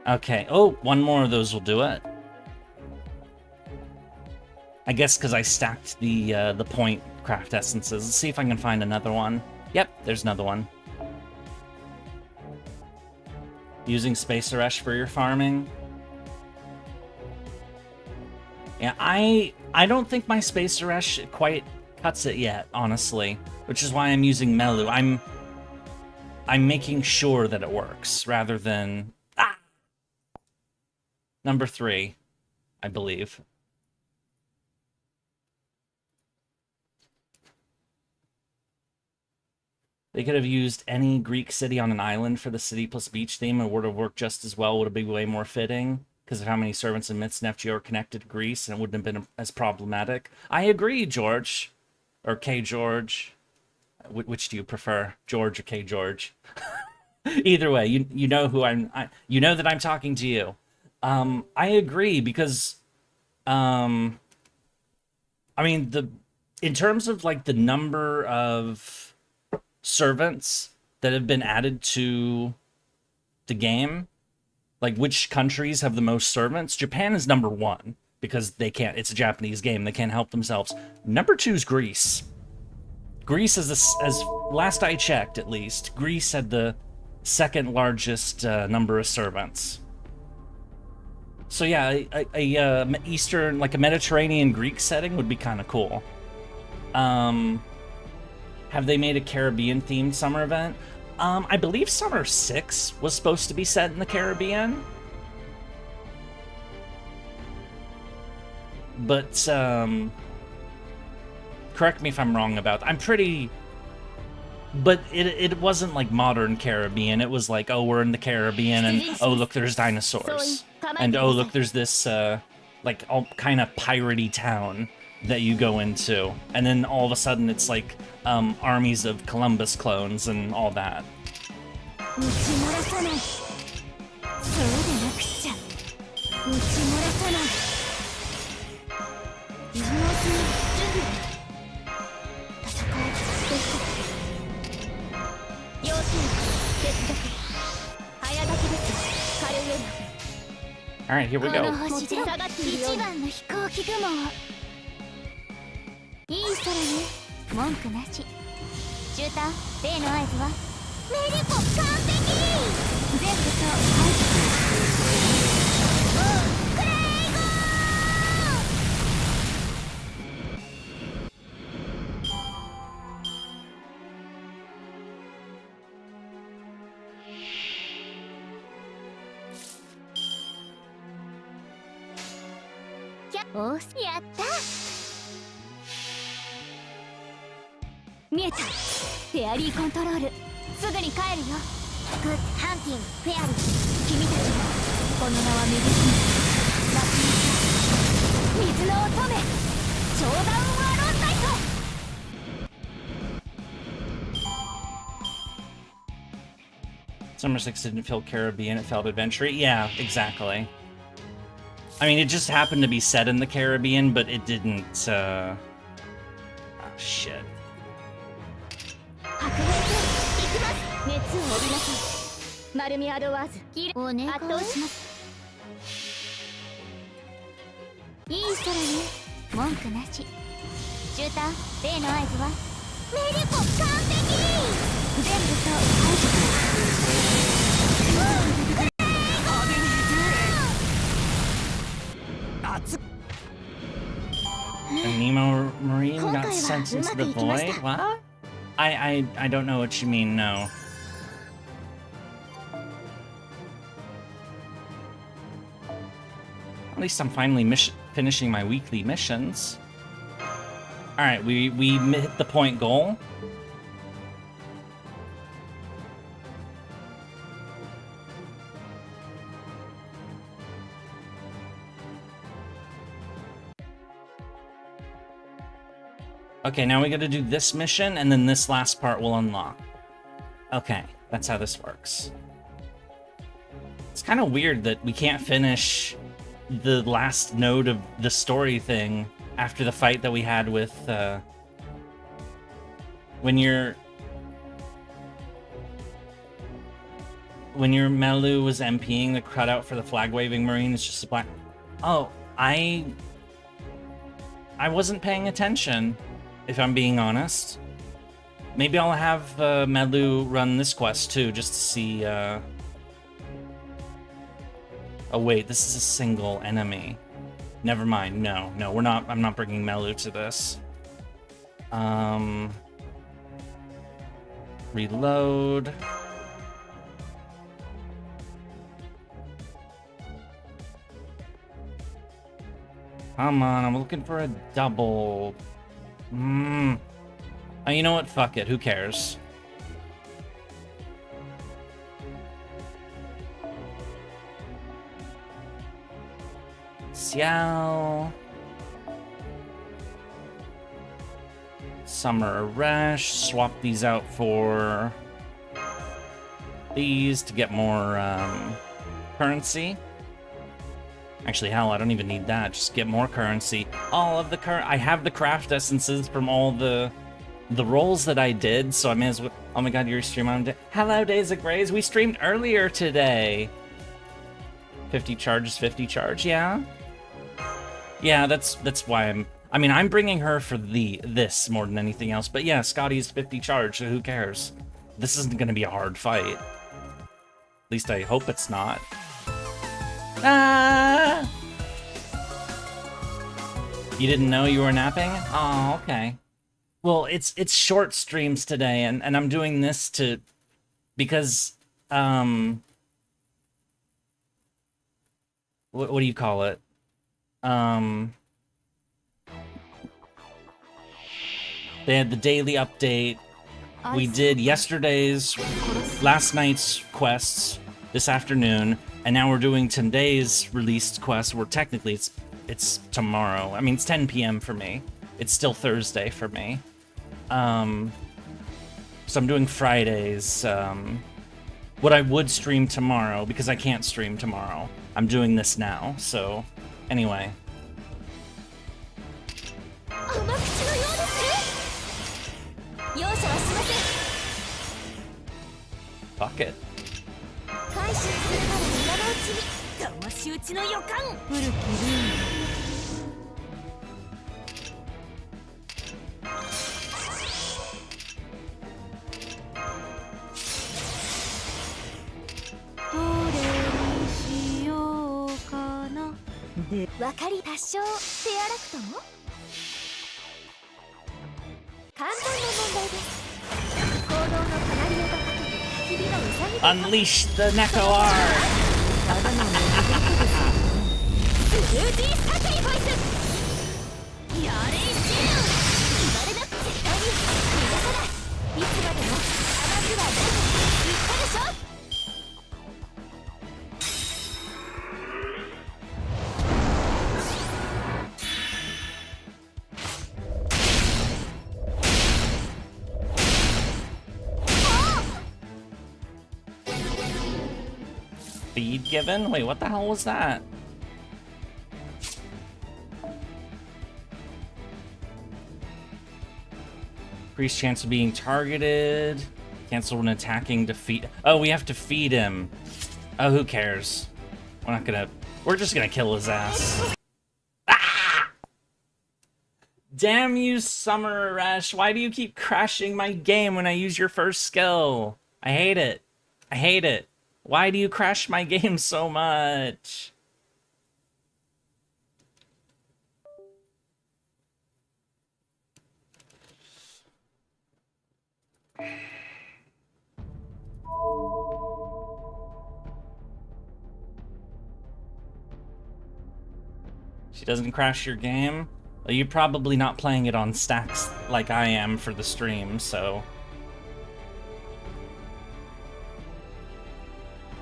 Okay, oh, one more of those will do it. I guess because I stacked the point craft essences. Let's see if I can find another one. Yep, there's another one. Using Space Eresh for your farming. Yeah, I don't think my Space Eresh quite cuts it yet, honestly. Which is why I'm using Melu. I'm making sure that it works, rather than... Number 3, I believe. They could have used any Greek city on an island for the city plus beach theme, and it would have worked just as well. Would have been way more fitting because of how many servants and myths in FGO are connected to Greece, and it wouldn't have been as problematic. I agree, George. Or K. George. Which do you prefer, George or K. George? Either way, you know who you know that I'm talking to you. I agree because, I mean, in terms of like the number of servants that have been added to the game, like which countries have the most servants, Japan is number 1 because they can't. It's a Japanese game; they can't help themselves. Number 2 is Greece. Greece is as last I checked, at least, Greece had the second largest number of servants. So yeah, a Eastern, like a Mediterranean Greek setting would be kind of cool. Have they made a Caribbean themed summer event? I believe Summer 6 was supposed to be set in the Caribbean. But correct me if I'm wrong about that. I'm pretty... But it wasn't like modern Caribbean. It was like, oh, we're in the Caribbean, and oh, look, there's dinosaurs. And oh, look, there's this, like, all kind of piratey town that you go into. And then all of a sudden it's like, armies of Columbus clones and all that. All right, here we go. Summer 6 didn't feel Caribbean, it felt adventure-y. Yeah, exactly. I mean, it just happened to be set in the Caribbean, but it didn't, Oh, shit. And Nemo Marine got sent into the void? What? I don't know what you mean, no. At least I'm finally finishing my weekly missions. Alright, we hit the point goal. Okay, now we gotta do this mission, and then this last part will unlock. Okay, that's how this works. It's kind of weird that we can't finish the last node of the story thing after the fight that we had with, when your Melu was MPing, the cutout for the flag-waving Marine is just a black... Oh, I wasn't paying attention, if I'm being honest. Maybe I'll have Melu run this quest too, just to see... Oh wait, this is a single enemy. Never mind. No, we're not. I'm not bringing Melu to this. Reload. Come on, I'm looking for a double. Oh, you know what? Fuck it. Who cares? Xiao. Summer Eresh. Swap these out for these to get more currency. Actually, hell, I don't even need that. Just get more currency. All of the I have the craft essences from all the rolls that I did, so I may as well. Oh my god, you're streaming on. Hello, Days of Grays. We streamed earlier today. 50 charge is 50 charge, yeah. Yeah, that's why I'm bringing her for this more than anything else. But yeah, Scotty's 50 charge, so who cares? This isn't gonna be a hard fight. At least I hope it's not. Ah! You didn't know you were napping? Oh, okay. Well, it's short streams today, and I'm doing this because what do you call it? They had the daily update. We did last night's quests this afternoon, and now we're doing today's released quest, where technically it's tomorrow. I mean, it's 10 p.m. for me. It's still Thursday for me. So I'm doing Fridays. What I would stream tomorrow, because I can't stream tomorrow. I'm doing this now, so anyway. Fuck it. Unleash the Neko Art! Feed given? Wait, what the hell was that? Increased chance of being targeted. Cancel when attacking, defeat. Oh, we have to feed him. Oh, who cares? We're just gonna kill his ass. Ah! Damn you, Summer Eresh. Why do you keep crashing my game when I use your first skill? I hate it. I hate it. Why do you crash my game so much? She doesn't crash your game? Well, you're probably not playing it on stacks like I am for the stream, so...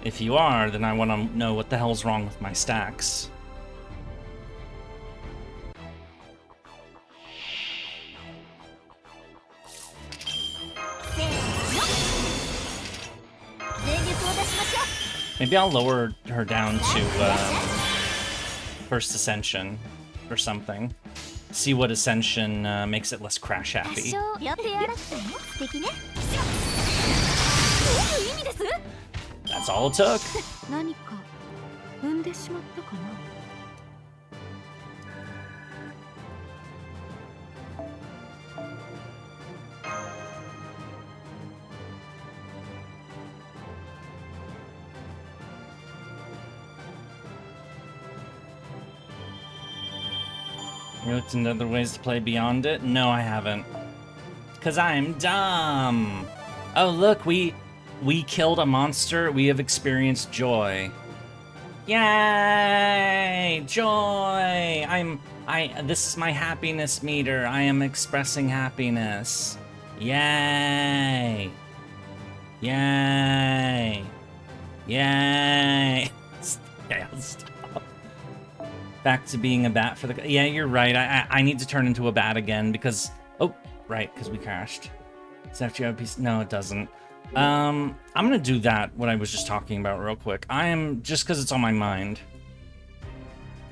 If you are, then I want to know what the hell's wrong with my stacks. Maybe I'll lower her down to First Ascension or something. See what Ascension makes it less crash happy. That's all it took. You looked into other ways to play beyond it? No, I haven't. 'Cause I'm dumb. Oh, look, we killed a monster. We have experienced joy. Yay! Joy! This is my happiness meter. I am expressing happiness. Yay! Yay! Yay! Okay, I'll stop. Back to being a bat for the... Yeah, you're right. I need to turn into a bat again because... Oh, right, because we crashed. Does that have to have a piece? No, it doesn't. I'm gonna do that, what I was just talking about real quick. Just because it's on my mind.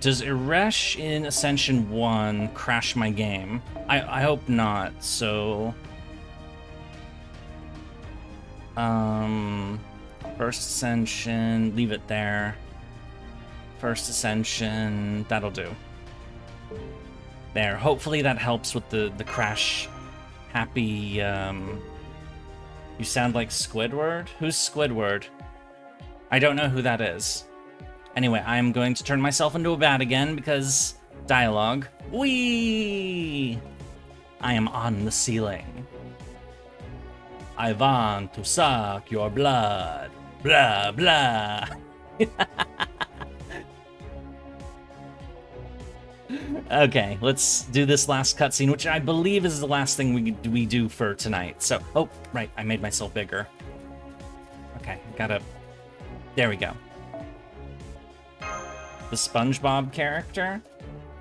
Does Eresh in Ascension 1 crash my game? I hope not, so... First Ascension, leave it there. First Ascension, that'll do. There, hopefully that helps with the crash happy, You sound like Squidward? Who's Squidward? I don't know who that is. Anyway, I'm going to turn myself into a bat again because dialogue. Whee! I am on the ceiling. I want to suck your blood. Blah, blah. Okay, let's do this last cutscene, which I believe is the last thing we do for tonight. So, oh, right, I made myself bigger. Okay, gotta... There we go. The SpongeBob character?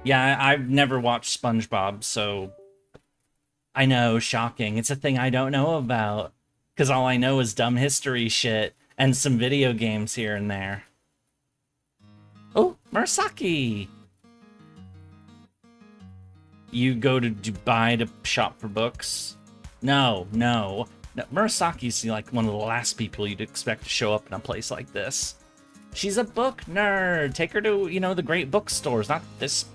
Yeah, I've never watched SpongeBob, so... I know, shocking. It's a thing I don't know about. Because all I know is dumb history shit and some video games here and there. Oh, Murasaki! You go to Dubai to shop for books? No. Murasaki's like one of the last people you'd expect to show up in a place like this. She's a book nerd. Take her to, the great bookstores, not this.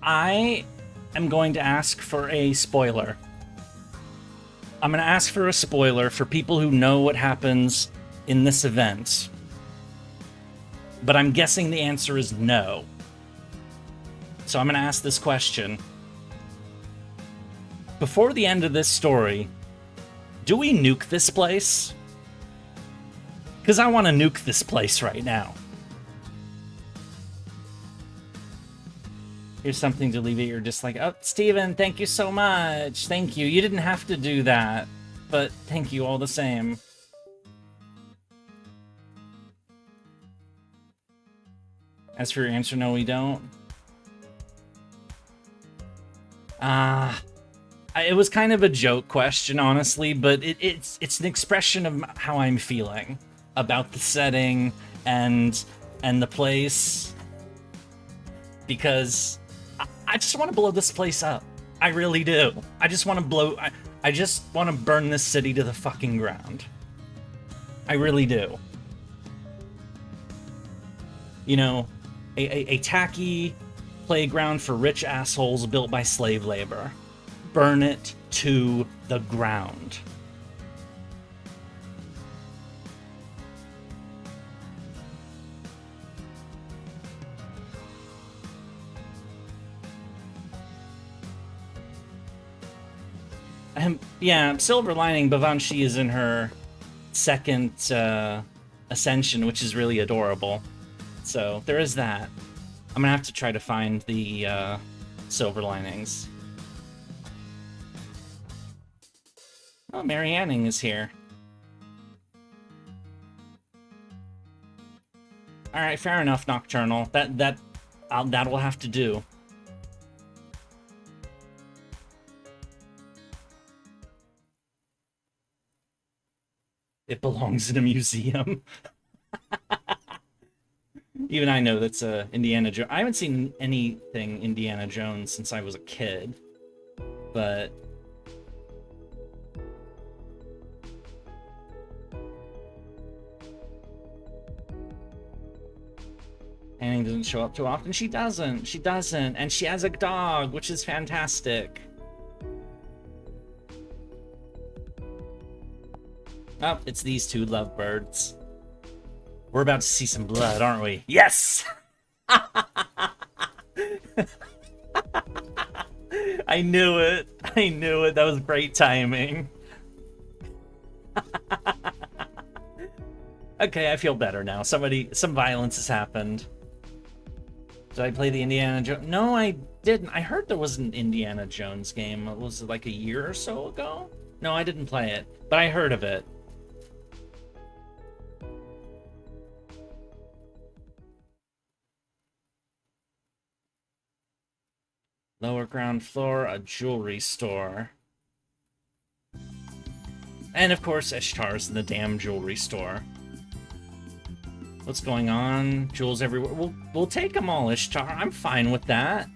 I am going to ask for a spoiler. I'm going to ask for a spoiler for people who know what happens in this event. But I'm guessing the answer is no. So I'm going to ask this question. Before the end of this story, do we nuke this place? Because I want to nuke this place right now. Here's something to alleviate your dislike. Oh, Steven, thank you so much. Thank you. You didn't have to do that, but thank you all the same. As for your answer, no, we don't. It was kind of a joke question, honestly, but it's an expression of how I'm feeling about the setting and the place. Because I just want to blow this place up. I really do. I just want to I just want to burn this city to the fucking ground. I really do. A tacky playground for rich assholes built by slave labor. Burn it to the ground. Yeah, silver lining, Bavanshi is in her second ascension, which is really adorable. So there is that. I'm gonna have to try to find the silver linings. Oh, Mary Anning is here. All right, fair enough, Nocturnal. That will have to do. It belongs in a museum. Even I know that's Indiana Jones. I haven't seen anything Indiana Jones since I was a kid, but Annie doesn't show up too often. She doesn't, and she has a dog, which is fantastic. Oh, it's these two lovebirds. We're about to see some blood, aren't we? Yes! I knew it. I knew it. That was great timing. Okay, I feel better now. Some violence has happened. Did I play the Indiana Jones? No, I didn't. I heard there was an Indiana Jones game. Was it like a year or so ago? No, I didn't play it, but I heard of it. Lower ground floor, a jewelry store. And of course, Ishtar's in the damn jewelry store. What's going on? Jewels everywhere. We'll take them all, Ishtar. I'm fine with that.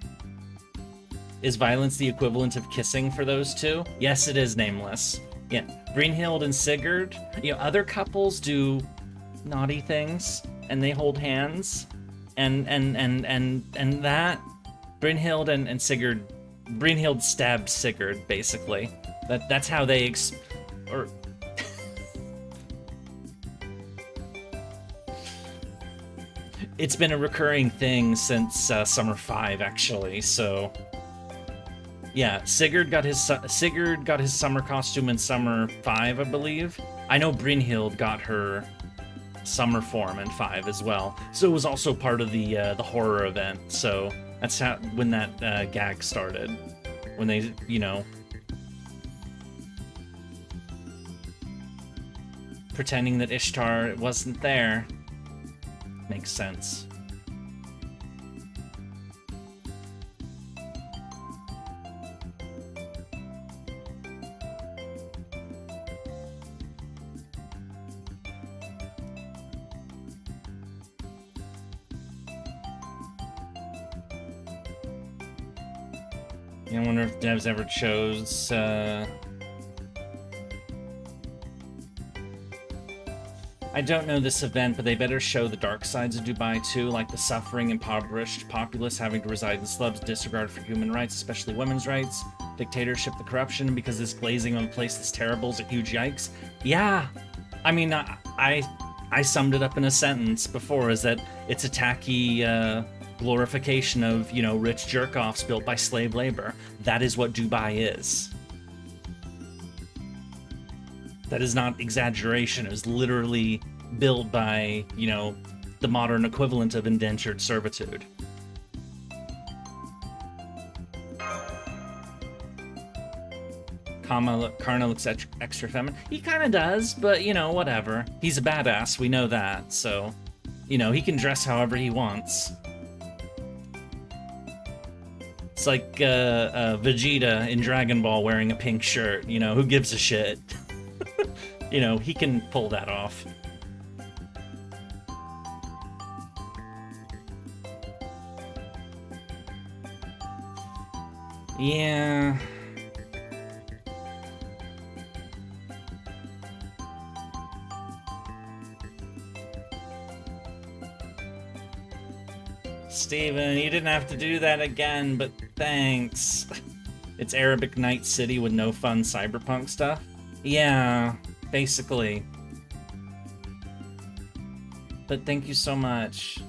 Is violence the equivalent of kissing for those two? Yes, it is, Nameless. Yeah, Brynhild and Sigurd. You know, other couples do naughty things, and they hold hands, and that. Brynhild and Sigurd. Brynhild stabbed Sigurd, basically. That's how they It's been a recurring thing since Summer 5, actually. So, yeah, Sigurd got his summer costume in Summer 5, I believe. I know Brynhild got her summer form in 5 as well. So it was also part of the horror event. So that's when that gag started. When they, you know, pretending that Ishtar wasn't there. Makes sense. I wonder if devs ever chose I don't know this event, but they better show the dark sides of Dubai too, like the suffering, impoverished populace having to reside in slums, disregard for human rights, especially women's rights, dictatorship, the corruption, because this glazing on a place this terrible is a huge yikes. Yeah, I mean, I summed it up in a sentence before, is that it's a tacky glorification of, you know, rich jerk-offs built by slave labor. That is what Dubai is. That is not exaggeration. It was literally built by, you know, the modern equivalent of indentured servitude. Karna looks extra feminine. He kind of does, but, you know, whatever. He's a badass, we know that, so, you know, he can dress however he wants. It's like Vegeta in Dragon Ball wearing a pink shirt, you know, who gives a shit? You know, he can pull that off. Yeah. Steven, you didn't have to do that again, but thanks. It's Arabic Night City with no fun cyberpunk stuff. Yeah, basically. But thank you so much.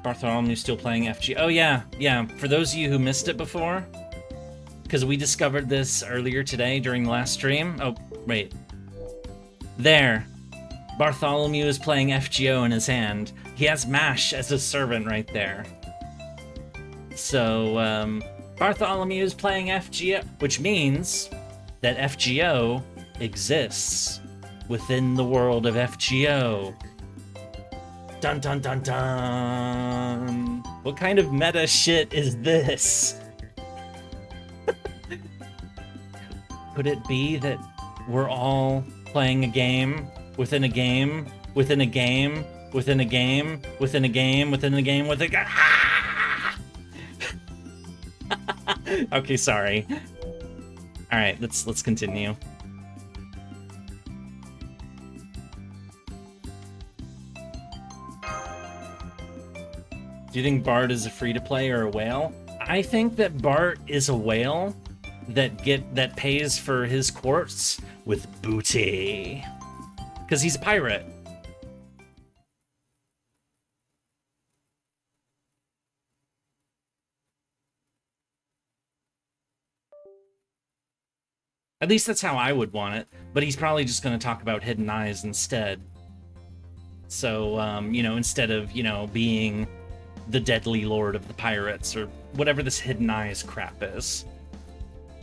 Bartholomew still playing FG. Oh yeah, yeah. For those of you who missed it before, because we discovered this earlier today during the last stream. Oh, wait. There. Bartholomew is playing FGO in his hand. He has MASH as a servant right there. So, Bartholomew is playing FGO, which means that FGO exists within the world of FGO. Dun dun dun dun! What kind of meta shit is this? Could it be that we're all playing a game within a game within a game within a game within a game within a game with a game? Ah! Okay, sorry. All right, let's continue. Do you think Bart is a free-to-play or a whale? I think that Bart is a whale that pays for his quartz with booty. Because he's a pirate. At least that's how I would want it. But he's probably just going to talk about Hidden Eyes instead. So, you know, instead of, you know, being the deadly lord of the pirates or whatever this Hidden Eyes crap is.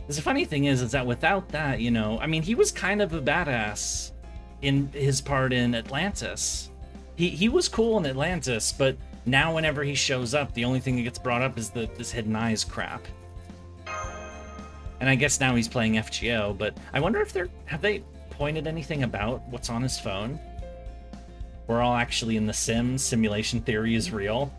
The funny thing is that without that, you know, I mean, he was kind of a badass in his part in Atlantis. He was cool in Atlantis, but now whenever he shows up, the only thing that gets brought up is this Hidden Eyes crap. And I guess now he's playing FGO, but I wonder if have they pointed anything about what's on his phone? We're all actually in the Sims. Simulation theory is real.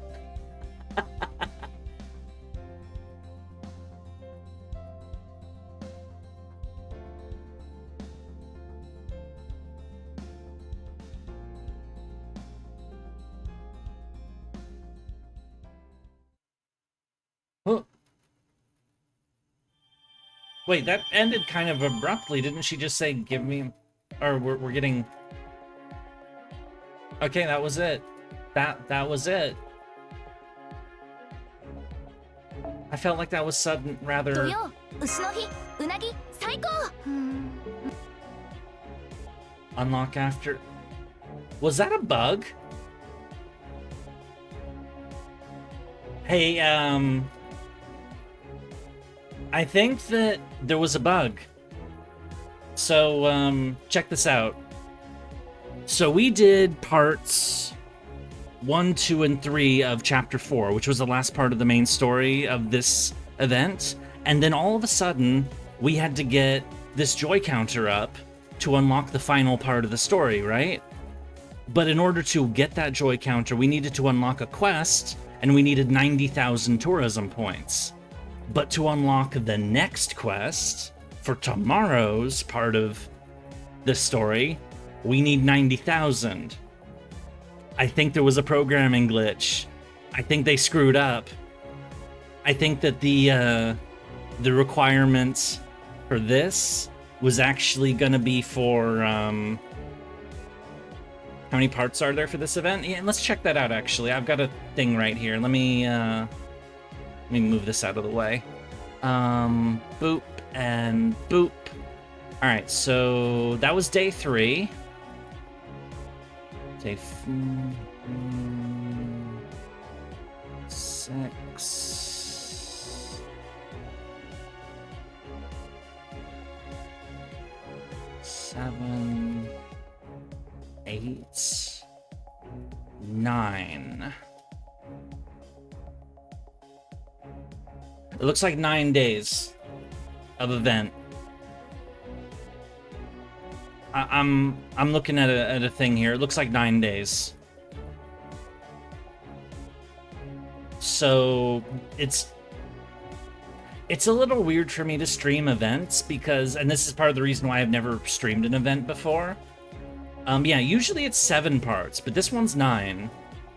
Oh. Wait, that ended kind of abruptly. Didn't she just say, give me... Or we're getting... Okay, that was it. That was it. I felt like that was sudden, rather... Unlock after... Was that a bug? Hey, I think that there was a bug. So, check this out. So we did parts 1, 2, and 3 of Chapter 4, which was the last part of the main story of this event. And then all of a sudden, we had to get this joy counter up to unlock the final part of the story, right? But in order to get that joy counter, we needed to unlock a quest, and we needed 90,000 tourism points. But to unlock the next quest, for tomorrow's part of the story, we need 90,000. I think there was a programming glitch. I think they screwed up. I think that the requirements for this was actually gonna be for, how many parts are there for this event? Yeah, let's check that out, actually. I've got a thing right here. Let me move this out of the way. Boop and boop. All right, so that was day 3. Day 6. 7. 8. 9. It looks like 9 days of event. I'm looking at a thing here. It looks like 9 days. So it's a little weird for me to stream events because, and this is part of the reason why I've never streamed an event before. Yeah, usually it's 7 parts, but this one's 9.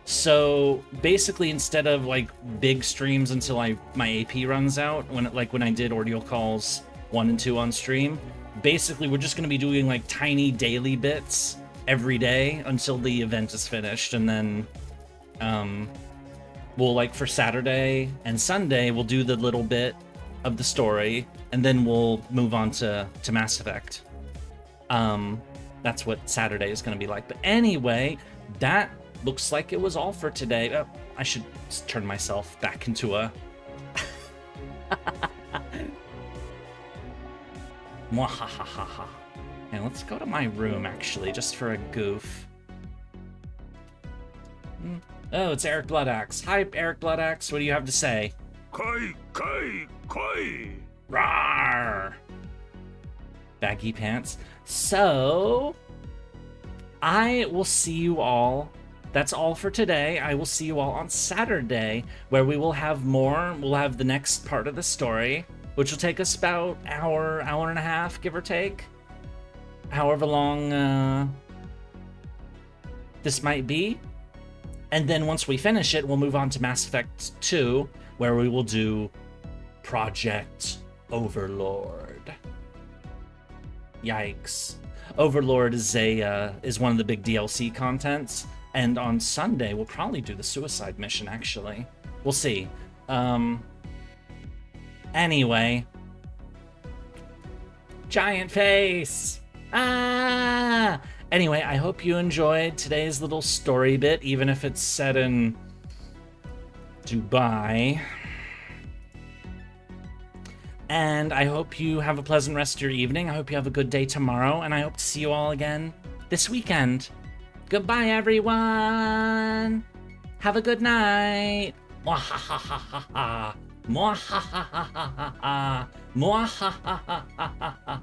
So basically, instead of like big streams until my AP runs out, when I did Ordeal Calls 1 and 2 on stream, basically we're just going to be doing like tiny daily bits every day until the event is finished, and then we'll, like, for Saturday and Sunday we'll do the little bit of the story, and then we'll move on to Mass Effect. That's what Saturday is going to be like. But anyway, that looks like it was all for today. Oh, I should turn myself back into a... Mwahahaha. And let's go to my room, actually, just for a goof. Oh, it's Eric Bloodaxe. Hi, Eric Bloodaxe. What do you have to say? Kai, kai, kai. Rawr! Baggy pants. So, I will see you all. That's all for today. I will see you all on Saturday, where we will have more. We'll have the next part of the story, which will take us about hour and a half, give or take. However long this might be. And then once we finish it, we'll move on to Mass Effect 2, where we will do Project Overlord. Yikes. Overlord is one of the big DLC contents, and on Sunday we'll probably do the suicide mission, actually. We'll see. Anyway, Giant face. Ah! Anyway, I hope you enjoyed today's little story bit, even if it's set in Dubai. And I hope you have a pleasant rest of your evening. I hope you have a good day tomorrow, and I hope to see you all again this weekend. Goodbye, everyone. Have a good night. Mwahahaha. Mwahahaha. Mwahahaha.